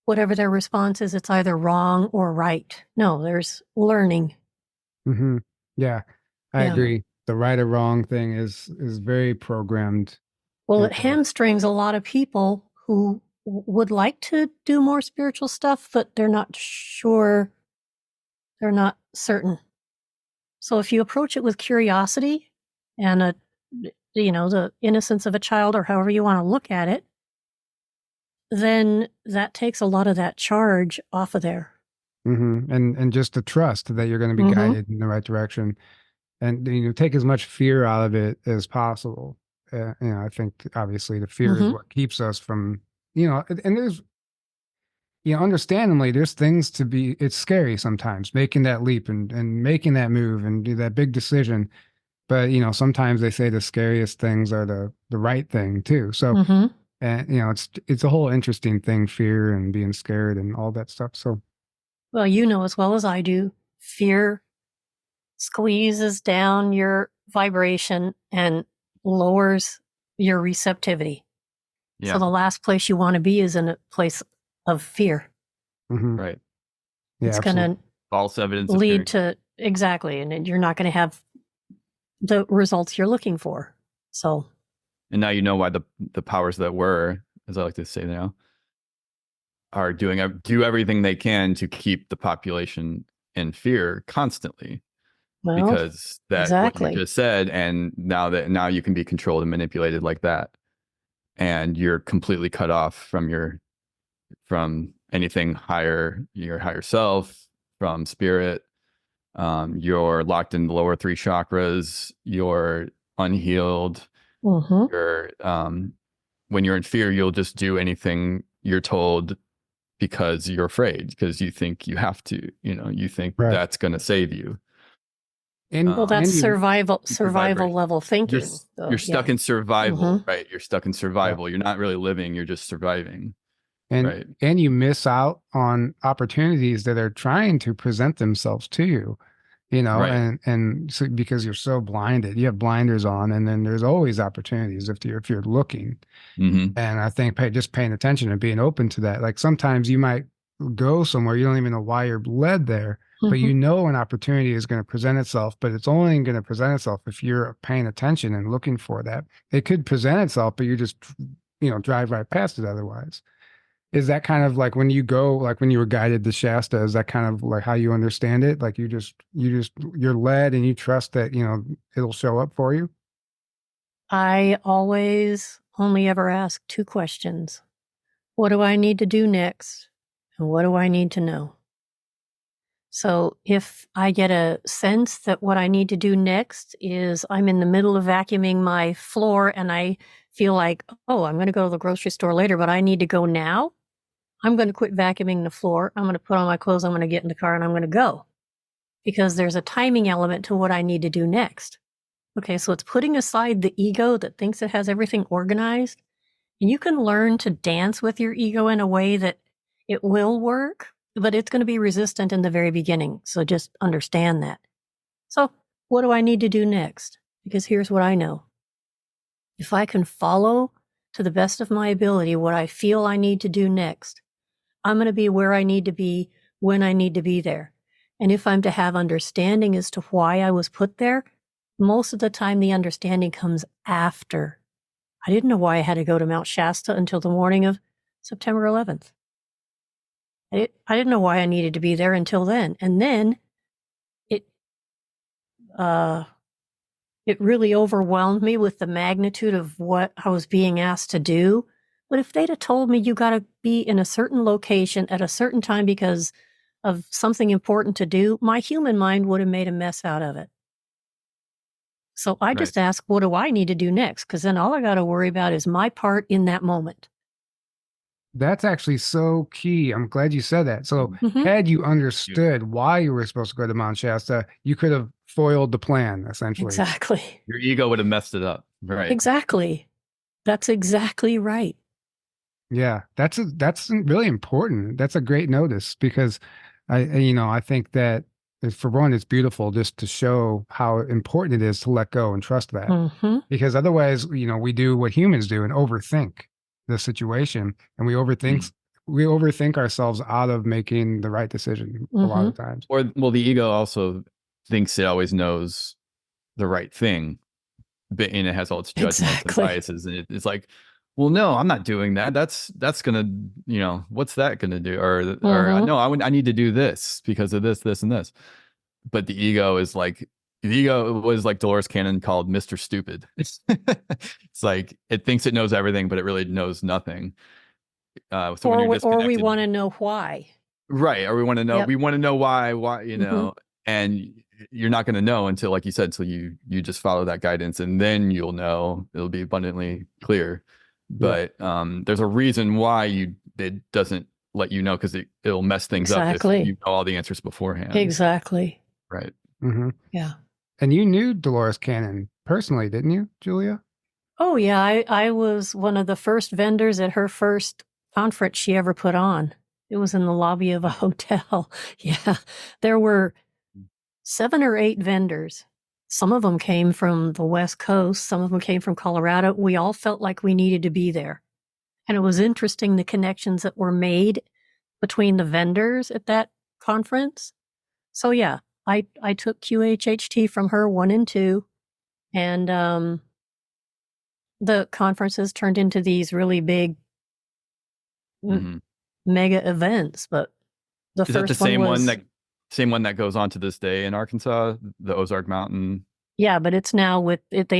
S3: whatever their response is, it's either wrong or right. No, there's learning.
S2: Mm-hmm. Yeah, I agree. The right or wrong thing is very programmed.
S3: Well, it hamstrings a lot of people who would like to do more spiritual stuff, but they're not sure. They're not certain. So if you approach it with curiosity and the innocence of a child, or however you want to look at it, then that takes a lot of that charge off of there.
S2: Mm-hmm. And just the trust that you're going to be guided in the right direction, and take as much fear out of it as possible. I think obviously the fear is what keeps us from, and there's, understandably, there's things to be, it's scary sometimes making that leap and making that move and do that big decision. But, sometimes they say the scariest things are the right thing too. So, and, it's a whole interesting thing, fear and being scared and all that stuff. So,
S3: well, as well as I do, fear squeezes down your vibration and lowers your receptivity. Yeah. So the last place you want to be is in a place of fear.
S4: Right.
S2: Yeah,
S3: it's going to
S4: false evidence
S3: lead to exactly, and you're not going to have the results you're looking for. So,
S4: and now you know why the powers that were, as I like to say now, are do everything they can to keep the population in fear constantly,
S3: Well,
S4: because that what you
S3: exactly.
S4: just said, and now you can be controlled and manipulated like that, and you're completely cut off from anything higher, your higher self, from spirit. You're locked in the lower three chakras. You're unhealed.
S3: Mm-hmm.
S4: You're when you're in fear, you'll just do anything you're told because you're afraid, because you think you have to. You think
S2: Right.
S4: that's going to save you.
S2: And
S3: Well, that's
S2: and you,
S3: survival
S4: Right.
S3: level
S4: You're
S3: thinking. So,
S4: you're stuck in survival,
S3: Mhm.
S4: right? You're stuck in survival. You're not really living. You're just surviving,
S2: and
S4: right?
S2: and you miss out on opportunities that are trying to present themselves to you,
S4: Right.
S2: and so because you're so blinded, you have blinders on, and then there's always opportunities if you're looking.
S4: Mm-hmm.
S2: And I think just paying attention and being open to that. Like sometimes you might go somewhere, you don't even know why you're led there, but
S3: Mhm.
S2: an opportunity is going to present itself, but it's only going to present itself if you're paying attention and looking for that. It could present itself, but you just, drive right past it otherwise. Is that kind of like when you go, like when you were guided to Shasta, is that kind of like how you understand it? Like you're led and you trust that, it'll show up for you?
S3: I always only ever ask 2 questions. What do I need to do next? And what do I need to know? So if I get a sense that what I need to do next is I'm in the middle of vacuuming my floor and I feel like, oh, I'm going to go to the grocery store later, but I need to go now, I'm going to quit vacuuming the floor. I'm going to put on my clothes. I'm going to get in the car and I'm going to go, because there's a timing element to what I need to do next. Okay, so it's putting aside the ego that thinks it has everything organized. And you can learn to dance with your ego in a way that it will work, but it's going to be resistant in the very beginning. So just understand that. So, what do I need to do next? Because here's what I know. If I can follow to the best of my ability what I feel I need to do next, I'm going to be where I need to be when I need to be there. And if I'm to have understanding as to why I was put there, most of the time the understanding comes after. I didn't know why I had to go to Mount Shasta until the morning of September 11th. I didn't know why I needed to be there until then. And then it it really overwhelmed me with the magnitude of what I was being asked to do. But if they'd have told me you got to be in a certain location at a certain time because of something important to do, my human mind would have made a mess out of it. So I just ask, what do I need to do next? Because then all I got to worry about is my part in that moment.
S2: That's actually so key. I'm glad you said that. So,
S3: Mhm.
S2: had you understood why you were supposed to go to Mount Shasta, you could have foiled the plan, essentially.
S3: Exactly.
S4: Your ego would have messed it up, right?
S3: Exactly. That's exactly right.
S2: Yeah, that's really important. That's a great notice because I think that for one, it's beautiful just to show how important it is to let go and trust that.
S3: Mhm.
S2: Because otherwise, we do what humans do and overthink the situation, and we overthink ourselves out of making the right decision a lot of times.
S4: Or, well, the ego also thinks it always knows the right thing, and it has all its judgments and biases, and it's like, well, no, I'm not doing that. That's gonna, what's that gonna do? Or no, I need to do this because of this and this. But the ego was like Dolores Cannon called Mr. Stupid. It's like it thinks it knows everything, but it really knows nothing. So when you're
S3: Or we
S4: disconnected,
S3: want to know why.
S4: right? Or we want to know.
S3: Yep.
S4: We want to know why, and you're not going to know until, like you said, until you just follow that guidance, and then you'll know. It'll be abundantly clear. But there's a reason why it doesn't let you know, because it'll mess things up if you know all the answers beforehand.
S3: Exactly.
S4: Right.
S2: Mm-hmm.
S3: Yeah.
S2: And you knew Dolores Cannon personally, didn't you, Julia?
S3: Oh, yeah. I was one of the first vendors at her first conference she ever put on. It was in the lobby of a hotel. Yeah. There were 7 or 8 vendors. Some of them came from the West Coast. Some of them came from Colorado. We all felt like we needed to be there. And it was interesting, the connections that were made between the vendors at that conference. So yeah, I took QHHT from her 1 and 2, and the conferences turned into these really big mega events, but the
S4: Is that
S3: first
S4: the same
S3: one was,
S4: same one that goes on to this day in Arkansas, the Ozark Mountain?
S3: yeah, but it's now with it.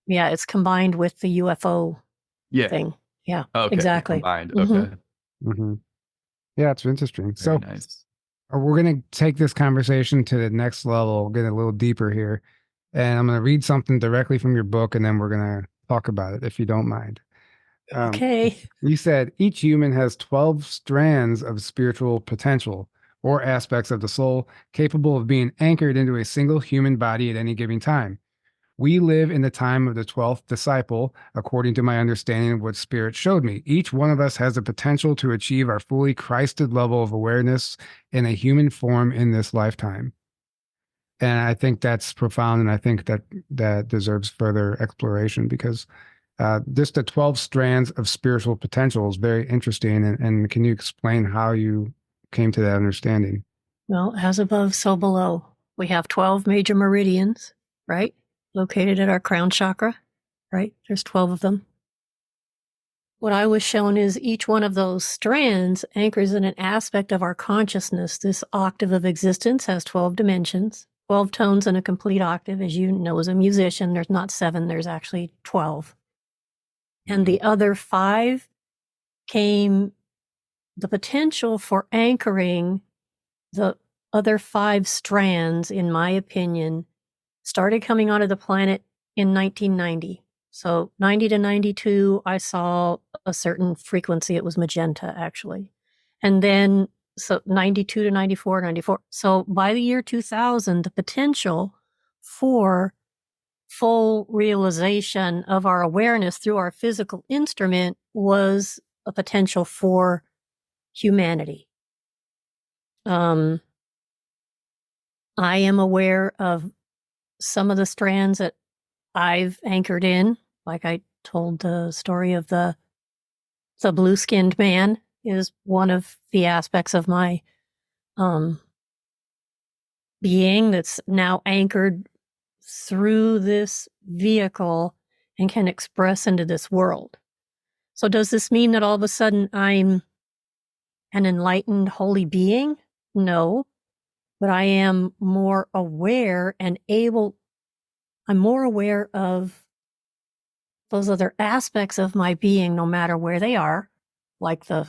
S3: It's combined with the UFO
S4: Yeah.
S3: thing. Yeah,
S4: Okay.
S3: exactly.
S4: Combined.
S3: Mhm.
S4: Okay.
S2: Mm-hmm. Yeah, it's interesting.
S4: Very
S2: So
S4: nice.
S2: we're going to take this conversation to the next level, get a little deeper here. And I'm going to read something directly from your book, and then we're going to talk about it, if you don't mind.
S3: Okay.
S2: You said each human has 12 strands of spiritual potential or aspects of the soul capable of being anchored into a single human body at any given time. We live in the time of the 12th disciple, according to my understanding of what Spirit showed me. Each one of us has the potential to achieve our fully Christed level of awareness in a human form in this lifetime. And I think that's profound, and I think that deserves further exploration, because just the 12 strands of spiritual potential is very interesting. And can you explain how you came to that understanding?
S3: Well, as above, so below. We have 12 major meridians, right? Located at our crown chakra, right? There's 12 of them. What I was shown is each one of those strands anchors in an aspect of our consciousness. This octave of existence has 12 dimensions, 12 tones in a complete octave. As you know, as a musician, there's not 7, there's actually 12. And the other 5 came the potential for anchoring the other 5 strands, in my opinion, started coming onto the planet in 1990. So 90 to 92, I saw a certain frequency. It was magenta, actually. And then, so 92 to 94, 94. So by the year 2000, the potential for full realization of our awareness through our physical instrument was a potential for humanity. I am aware of some of the strands that I've anchored in, like I told the story of the blue-skinned man is one of the aspects of my being that's now anchored through this vehicle and can express into this world. So does this mean that all of a sudden I'm an enlightened holy being? No, but I am more aware and I'm more aware of those other aspects of my being, no matter where they are, like the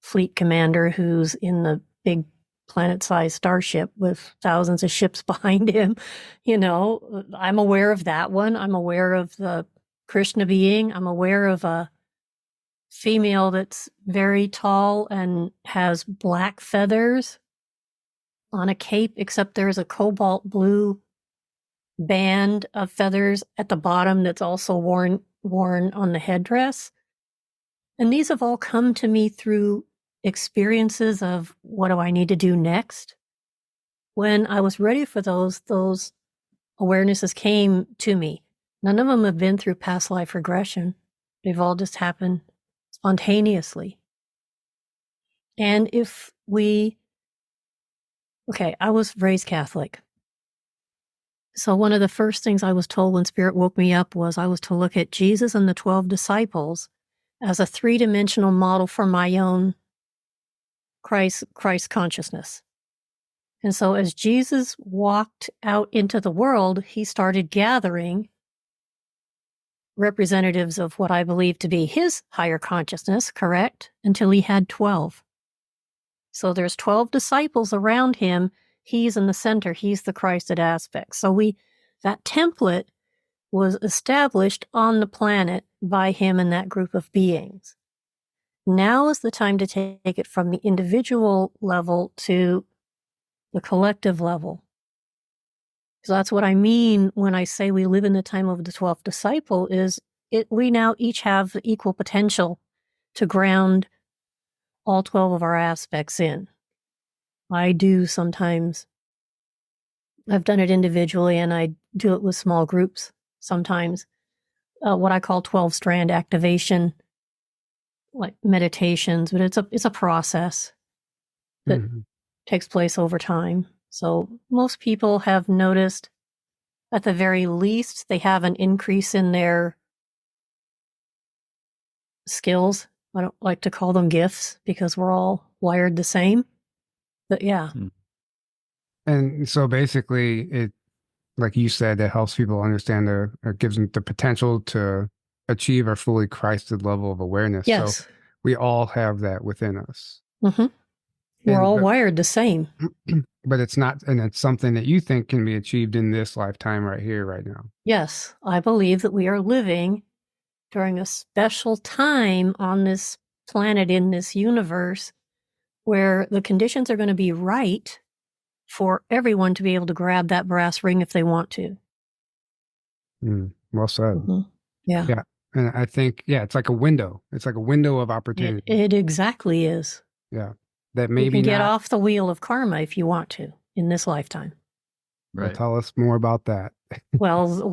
S3: fleet commander who's in the big planet-sized starship with thousands of ships behind him. I'm aware of that one. I'm aware of the Krishna being. I'm aware of a female that's very tall and has black feathers on a cape, except there's a cobalt blue band of feathers at the bottom that's also worn on the headdress. And these have all come to me through experiences of what do I need to do next. When I was ready for those awarenesses came to me. None of them have been through past life regression. They've all just happened spontaneously. And I was raised Catholic. So one of the first things I was told when Spirit woke me up was I was to look at Jesus and the 12 disciples as a 3-dimensional model for my own Christ consciousness. And so as Jesus walked out into the world, he started gathering representatives of what I believe to be his higher consciousness, correct? Until he had 12. So there's 12 disciples around him. He's in the center. He's the Christed aspect. So that template was established on the planet by him and that group of beings. Now is the time to take it from the individual level to the collective level. So that's what I mean when I say we live in the time of the 12th disciple, we now each have equal potential to ground all 12 of our aspects in. I do sometimes. I've done it individually, and I do it with small groups sometimes. What I call 12-strand activation, like meditations, but it's a process that takes place over time. So most people have noticed, at the very least, they have an increase in their skills I don't like to call them gifts because we're all wired the same. But yeah.
S2: And so basically, it, like you said, it helps people understand or gives them the potential to achieve our fully Christed level of awareness.
S3: Yes.
S2: So we all have that within us.
S3: Mm-hmm. We're all
S2: but,
S3: wired the same.
S2: But it's not, and it's something that you think can be achieved in this lifetime right here, right now.
S3: Yes, I believe that we are living during a special time on this planet, in this universe, where the conditions are going to be right for everyone to be able to grab that brass ring if they want to.
S2: Well said.
S3: Mm-hmm. Yeah.
S2: Yeah. And I think, it's like a window. It's like a window of opportunity.
S3: It exactly is.
S2: Yeah. That maybe
S3: you can get off the wheel of karma if you want to in this lifetime.
S2: Right. Well, tell us more about that.
S3: Well,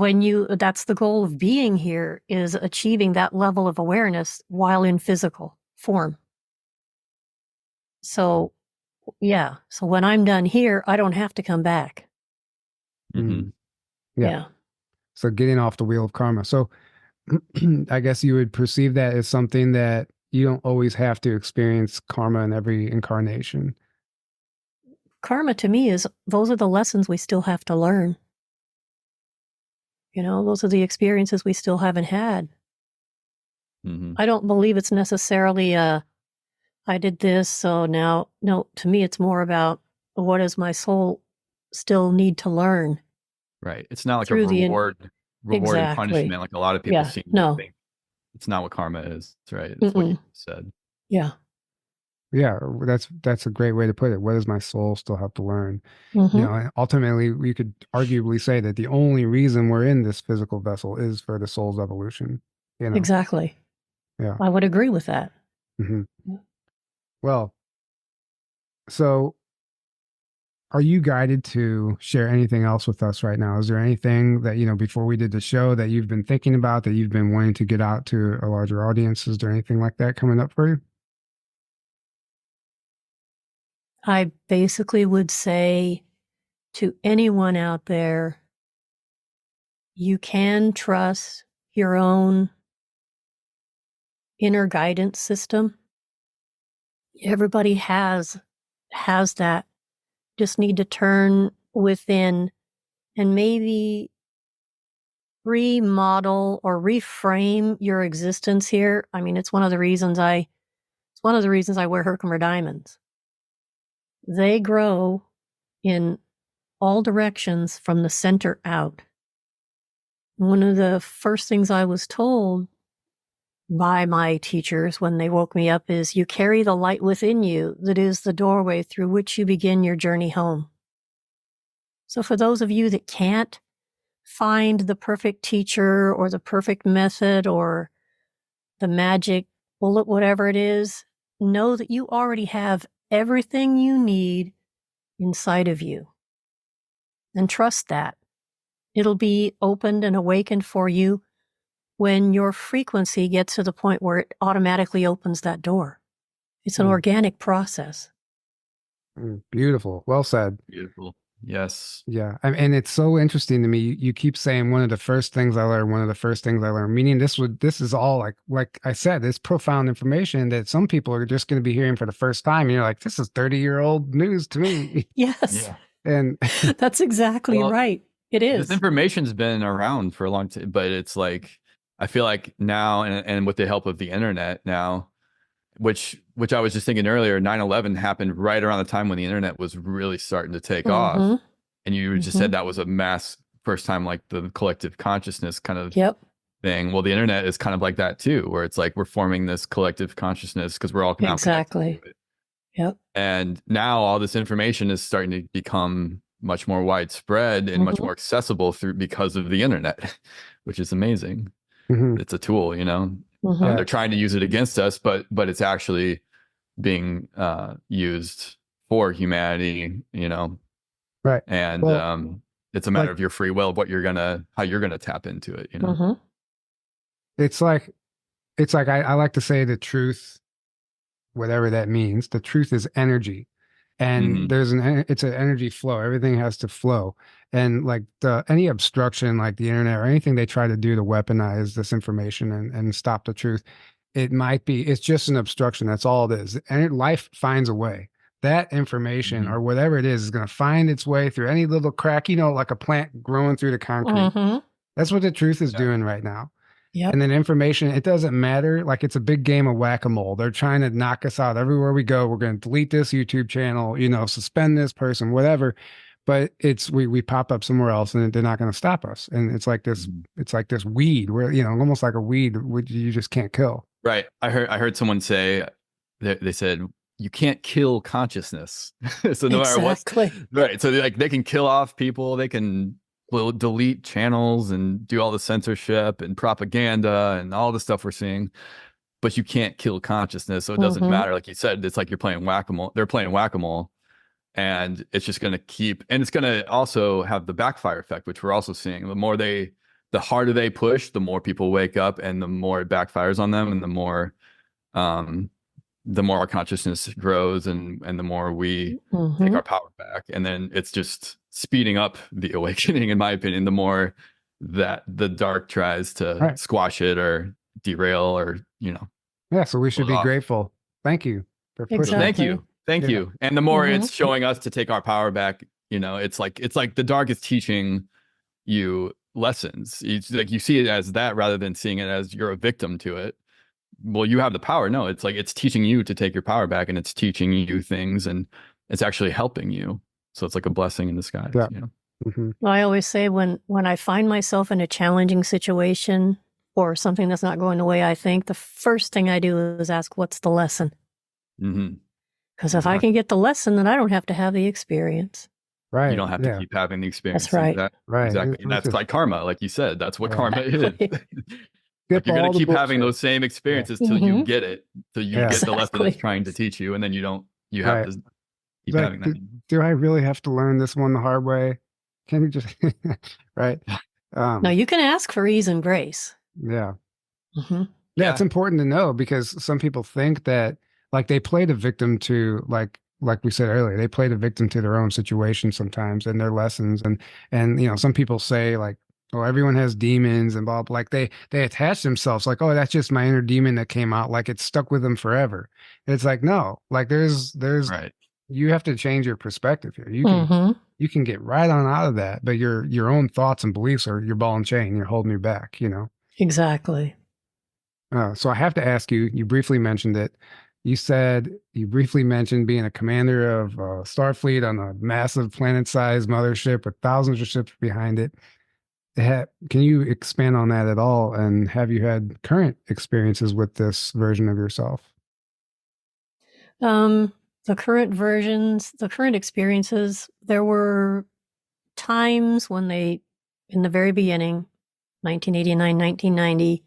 S3: that's the goal of being here, is achieving that level of awareness while in physical form. So, yeah. So when I'm done here, I don't have to come back.
S2: Mm-hmm. Yeah. So getting off the wheel of karma. So I guess you would perceive that as something that you don't always have to experience karma in every incarnation.
S3: Karma to me those are the lessons we still have to learn. Those are the experiences we still haven't had. Mm-hmm. I don't believe it's necessarily I did this, so now, no, to me it's more about what does my soul still need to learn.
S4: Right. It's not like a reward and punishment like a lot of people seem to think. It's not what karma is, right? It's what you said.
S3: Yeah.
S2: Yeah, that's a great way to put it. What does my soul still have to learn? Mm-hmm. And ultimately, we could arguably say that the only reason we're in this physical vessel is for the soul's evolution.
S3: Exactly.
S2: Yeah,
S3: I would agree with that.
S2: Mm-hmm. Yeah. Well, so are you guided to share anything else with us right now? Is there anything that, before we did the show, that you've been thinking about, that you've been wanting to get out to a larger audience? Is there anything like that coming up for you?
S3: I basically would say to anyone out there, you can trust your own inner guidance system. Everybody has that. Just need to turn within and maybe remodel or reframe your existence here. I mean, it's one of the reasons I wear Herkimer diamonds. They grow in all directions from the center out. One of the first things I was told by my teachers when they woke me up is, you carry the light within you that is the doorway through which you begin your journey home. So for those of you that can't find the perfect teacher or the perfect method or the magic bullet, whatever it is, know that you already have everything you need inside of you. And trust that. It'll be opened and awakened for you when your frequency gets to the point where it automatically opens that door. It's an organic process.
S2: Beautiful. Well said.
S4: Beautiful. Yes.
S2: Yeah. And it's so interesting to me. You keep saying one of the first things I learned, meaning this is all like I said, it's profound information that some people are just going to be hearing for the first time. And you're like, this is 30-year-old news to me.
S3: Yes.
S4: Yeah.
S2: And
S3: that's exactly right. It is.
S4: This information's been around for a long time, but it's like, I feel like now, and with the help of the internet now, which I was just thinking earlier, 9/11 happened right around the time when the internet was really starting to take off. And you just said that was a mass first time, like the collective consciousness kind of thing. Well, the internet is kind of like that too, where it's like we're forming this collective consciousness because we're all now connected to it.
S3: Yep.
S4: And now all this information is starting to become much more widespread and much more accessible because of the internet, which is amazing. It's a tool, they're trying to use it against us, but it's actually being used for humanity,
S2: right.
S4: And it's a matter of your free will of how you're gonna tap into it,
S2: It's like I like to say the truth, whatever that means. The truth is energy, and it's an energy flow. Everything has to flow, and like any obstruction, like the internet or anything they try to do to weaponize this information and stop the truth, it might be, it's just an obstruction. That's all it is. And life finds a way. That information or whatever it is going to find its way through any little crack, like a plant growing through the concrete. That's what the truth is doing right now.
S3: Yep.
S2: And then information, it doesn't matter. Like it's a big game of whack-a-mole. They're trying to knock us out everywhere we go. We're going to delete this YouTube channel, suspend this person, whatever. But it's we pop up somewhere else, and they're not going to stop us. And it's like this weed where almost like a weed which you just can't kill.
S4: Right. I heard someone say they said you can't kill consciousness. So no matter what, right. So they can kill off people. They can delete channels and do all the censorship and propaganda and all the stuff we're seeing, but you can't kill consciousness. So it doesn't matter. Like you said, it's like you're playing whack-a-mole. They're playing whack-a-mole, and it's just going to keep, and it's going to also have the backfire effect, which we're also seeing. The harder they push, the more people wake up, and the more it backfires on them, and the more our consciousness grows, and the more we take our power back. And then it's just speeding up the awakening, in my opinion, the more that the dark tries to squash it or derail or,
S2: Yeah, so we should be grateful. Thank you for pushing.
S3: Exactly.
S4: Thank you. And the more it's showing us to take our power back, it's like the dark is teaching you lessons. It's like you see it as that rather than seeing it as you're a victim to it. Well, you have the power. No, it's like it's teaching you to take your power back, and it's teaching you things, and it's actually helping you. So it's like a blessing in disguise.
S2: Yeah.
S3: Well, I always say when I find myself in a challenging situation or something that's not going the way I think, the first thing I do is ask, what's the lesson? Because if I can get the lesson, then I don't have to have the experience.
S2: Right.
S4: You don't have to keep having the experience.
S3: That's right.
S2: Right.
S4: Exactly. And that's like karma, like you said. That's what karma is. Like you're going to keep having those same experiences till you get it, till you get the lesson it's trying to teach you, and then you have to keep having that.
S2: Do I really have to learn this one the hard way? Can you just right?
S3: No, you can ask for ease and grace.
S2: Yeah. Yeah, it's important to know, because some people think that like they play the victim to like we said earlier, they play the victim to their own situation sometimes and their lessons. And some people say like, oh, everyone has demons and blah, blah. Like they attach themselves like, oh, that's just my inner demon that came out. Like it's stuck with them forever. And it's like, no, like there's you have to change your perspective here. You can get right on out of that, but your own thoughts and beliefs are your ball and chain. You're holding you back,
S3: Exactly.
S2: So I have to ask you, you briefly mentioned it. You said you briefly mentioned being a commander of Starfleet on a massive planet-sized mothership with thousands of ships behind it. Can you expand on that at all? And have you had current experiences with this version of yourself?
S3: The current experiences, there were times when in the very beginning, 1989, 1990,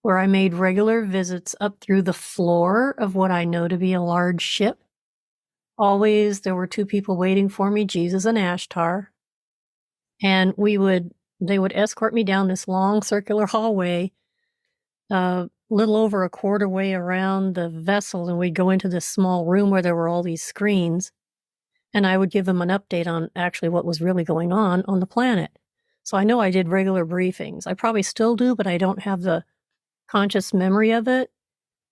S3: where I made regular visits up through the floor of what I know to be a large ship. Always there were two people waiting for me, Jesus and Ashtar. And they would escort me down this long circular hallway, little over a quarter way around the vessel, and we'd go into this small room where there were all these screens, and I would give them an update on actually what was really going on the planet. So I know I did regular briefings. I probably still do, but I don't have the conscious memory of it.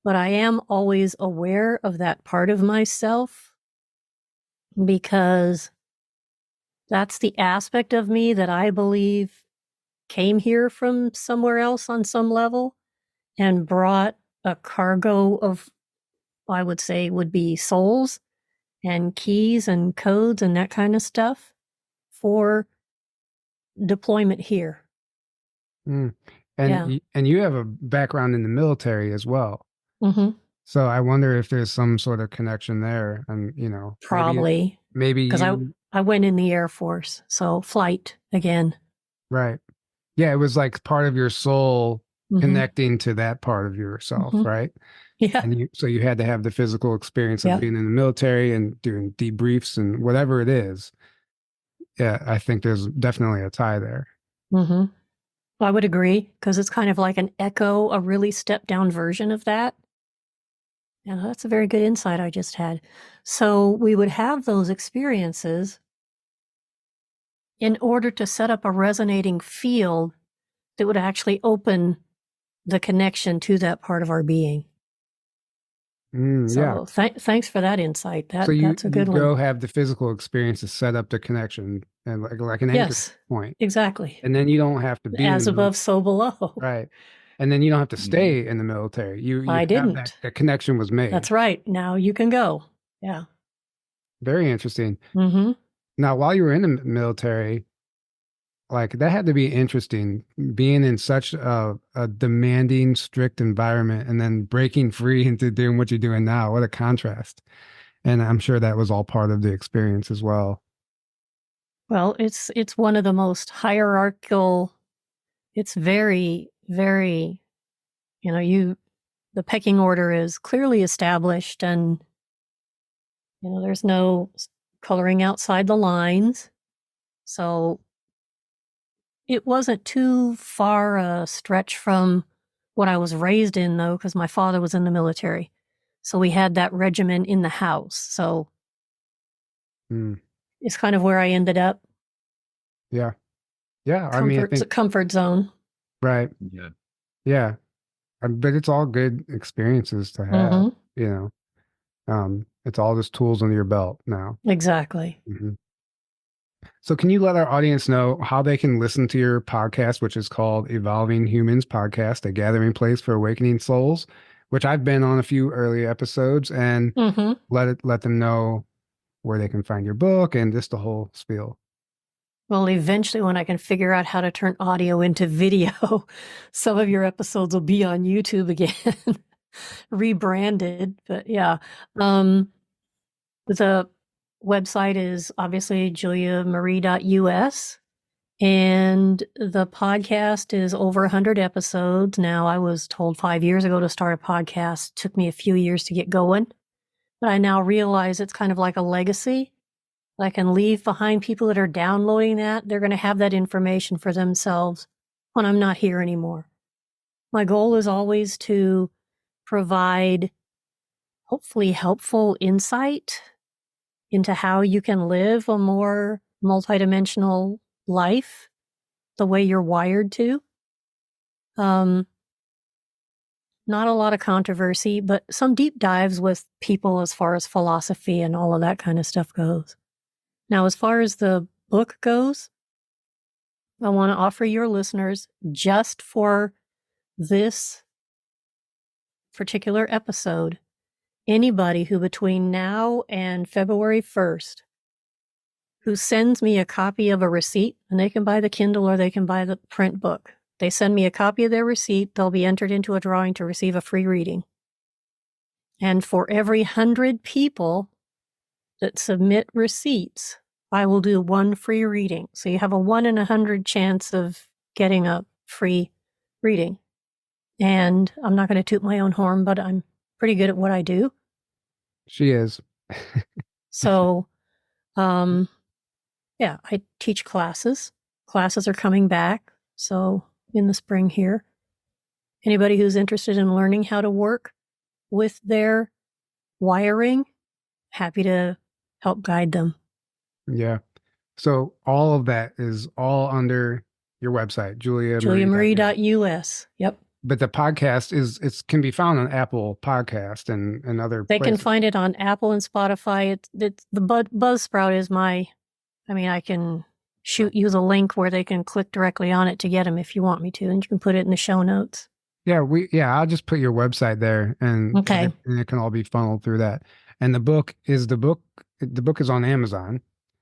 S3: But I am always aware of that part of myself, because that's the aspect of me that I believe came here from somewhere else on some level and brought a cargo of, I would say, would be souls and keys and codes and that kind of stuff for deployment here.
S2: And you have a background in the military as well. So I wonder if there's some sort of connection there, and
S3: probably
S2: maybe
S3: because I went in the Air Force, so flight again.
S2: Right. Yeah, it was like part of your soul connecting to that part of yourself, right?
S3: Yeah.
S2: And so you had to have the physical experience of being in the military and doing debriefs and whatever it is. Yeah, I think there's definitely a tie there.
S3: I would agree, because it's kind of like an echo, a really stepped down version of that. Yeah, that's a very good insight I just had. So we would have those experiences in order to set up a resonating field that would actually open the connection to that part of our being.
S2: Yeah.
S3: So thanks for that insight.
S2: So
S3: That's a good
S2: you
S3: one.
S2: go have the physical experience to set up the connection and like an anchor
S3: Yes,
S2: point.
S3: exactly.
S2: And then you don't have to be
S3: As above, so below.
S2: right. And then you don't have to stay in the military. You
S3: I
S2: have
S3: didn't.
S2: that connection was made.
S3: That's right. Now you can go. Yeah.
S2: Very interesting.
S3: Mm-hmm.
S2: Now, while you were in the military, like that had to be interesting being in such a demanding, strict environment and then breaking free into doing what you're doing now. What a contrast. And I'm sure that was all part of the experience as well.
S3: Well, it's one of the most hierarchical. It's very, very, the pecking order is clearly established, and there's no coloring outside the lines. So it wasn't too far a stretch from what I was raised in, though, because my father was in the military. So we had that regimen in the house. So it's kind of where I ended up.
S2: Yeah. Yeah.
S3: It's a comfort zone.
S2: Right.
S4: Yeah.
S2: Yeah. But it's all good experiences to have, it's all just tools under your belt now.
S3: Exactly.
S2: Mm-hmm. So can you let our audience know how they can listen to your podcast, which is called Evolving Humans Podcast, a gathering place for awakening souls, which I've been on a few early episodes, and let them know where they can find your book and just the whole spiel.
S3: Well, eventually when I can figure out how to turn audio into video, some of your episodes will be on YouTube again, rebranded. But yeah, the website is obviously juliamarie.us, and the podcast is over 100 episodes. Now, I was told 5 years ago to start a podcast. It took me a few years to get going, but I now realize it's kind of like a legacy. I can leave behind people that are downloading that. They're going to have that information for themselves when I'm not here anymore. My goal is always to provide hopefully helpful insight into how you can live a more multidimensional life the way you're wired to. Not a lot of controversy, but some deep dives with people as far as philosophy and all of that kind of stuff goes. Now, as far as the book goes, I want to offer your listeners, just for this particular episode, anybody who between now and February 1st, who sends me a copy of a receipt, and they can buy the Kindle or they can buy the print book. They send me a copy of their receipt, they'll be entered into a drawing to receive a free reading. And for every 100 people that submit receipts, I will do one free reading. So you have a 1 in 100 chance of getting a free reading. And I'm not going to toot my own horn, but I'm pretty good at what I do.
S2: She is.
S3: So, yeah, I teach classes. Classes are coming back. So in the spring here, anybody who's interested in learning how to work with their wiring, happy to help guide them.
S2: Yeah. So all of that is all under your website,
S3: juliamarie.us. Yep.
S2: But the podcast can be found on Apple Podcast and other
S3: They
S2: places.
S3: can find it on Apple and Spotify. It's the Buzzsprout is I can shoot you the link where they can click directly on it to get them if you want me to, and you can put it in the show notes.
S2: Yeah, I'll just put your website there and it can all be funneled through that. And the book is on Amazon.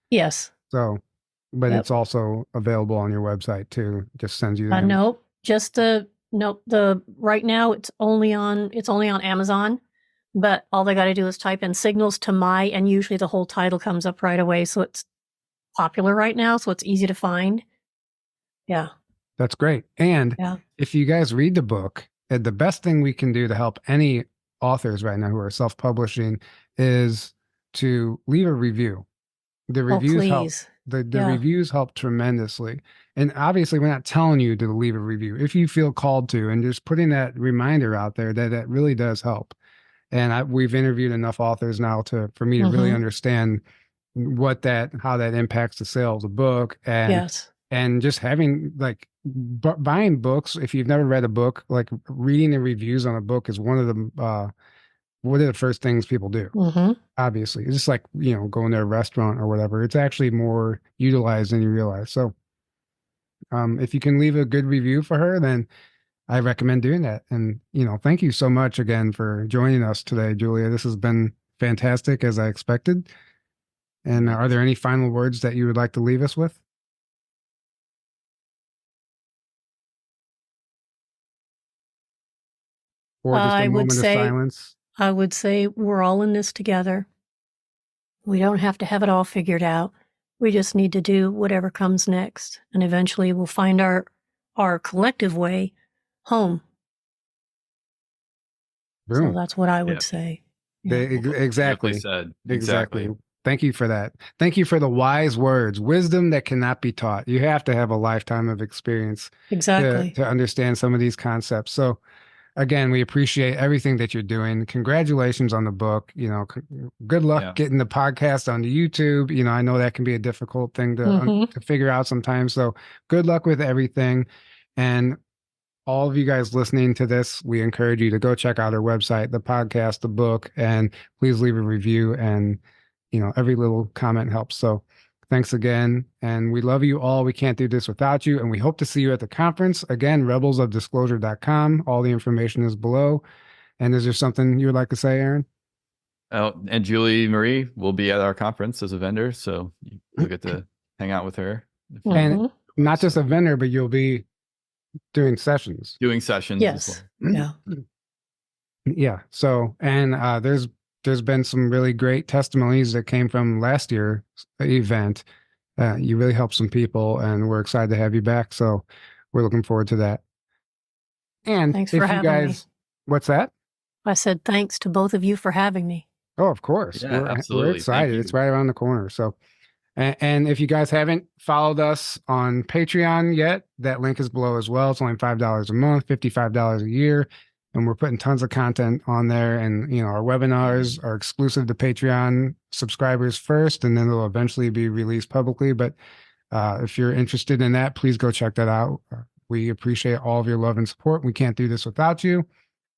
S3: Yes.
S2: So, but it's also available on your website too. Just sends you the
S3: nope. Right now it's only on Amazon, but all they got to do is type in Signals to My, and usually the whole title comes up right away. So it's popular right now, so it's easy to find. Yeah.
S2: That's great. And if you guys read the book, the best thing we can do to help any authors right now who are self-publishing is to leave a review. The reviews help. The reviews help tremendously. And obviously, we're not telling you to leave a review. If you feel called to, and just putting that reminder out there, that really does help. And we've interviewed enough authors now for me to really understand how that impacts the sale of the book, and just having buying books, if you've never read a book, like reading the reviews on a book is one of the first things people do.
S3: Mm-hmm.
S2: Obviously, it's just like, going to a restaurant or whatever. It's actually more utilized than you realize. So, if you can leave a good review for her, then I recommend doing that. And, thank you so much again for joining us today, Julia. This has been fantastic, as I expected. And are there any final words that you would like to leave us with? Or just a moment of silence?
S3: I would say we're all in this together. We don't have to have it all figured out. We just need to do whatever comes next. And eventually we'll find our collective way home.
S2: Boom.
S3: So that's what I would say.
S2: Yeah. Exactly.
S4: Said.
S2: Exactly. Thank you for that. Thank you for the wise words, wisdom that cannot be taught. You have to have a lifetime of experience to understand some of these concepts. So again, we appreciate everything that you're doing. Congratulations on the book. Good luck getting the podcast onto YouTube. I know that can be a difficult thing to figure out sometimes. So good luck with everything. And all of you guys listening to this, we encourage you to go check out our website, the podcast, the book, and please leave a review. And, every little comment helps. So thanks again. And we love you all. We can't do this without you. And we hope to see you at the conference. Again, rebelsofdisclosure.com. All the information is below. And is there something you would like to say, Aaron?
S4: Oh, and Julie Marie will be at our conference as a vendor. So you'll get to hang out with her.
S2: And not just a vendor, but you'll be doing sessions.
S3: Yes.
S4: Well.
S3: Yeah.
S2: Yeah. So, and there's been some really great testimonies that came from last year's event. You really helped some people, and we're excited to have you back. So we're looking forward to that. And
S3: thanks for having me.
S2: What's that?
S3: I said thanks to both of you for having me.
S2: Oh, of course.
S4: Yeah,
S2: we're excited. It's right around the corner. So, and if you guys haven't followed us on Patreon yet, that link is below as well. It's only $5 a month, $55 a year. And we're putting tons of content on there. And, our webinars are exclusive to Patreon subscribers first, and then they'll eventually be released publicly. But if you're interested in that, please go check that out. We appreciate all of your love and support. We can't do this without you.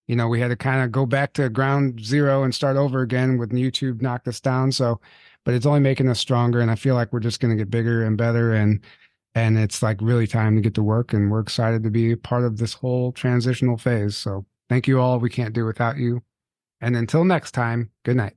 S2: We had to kind of go back to ground zero and start over again when YouTube knocked us down. So, but it's only making us stronger. And I feel like we're just going to get bigger and better. And it's like really time to get to work. And we're excited to be part of this whole transitional phase. So thank you all. We can't do without you. And until next time, good night.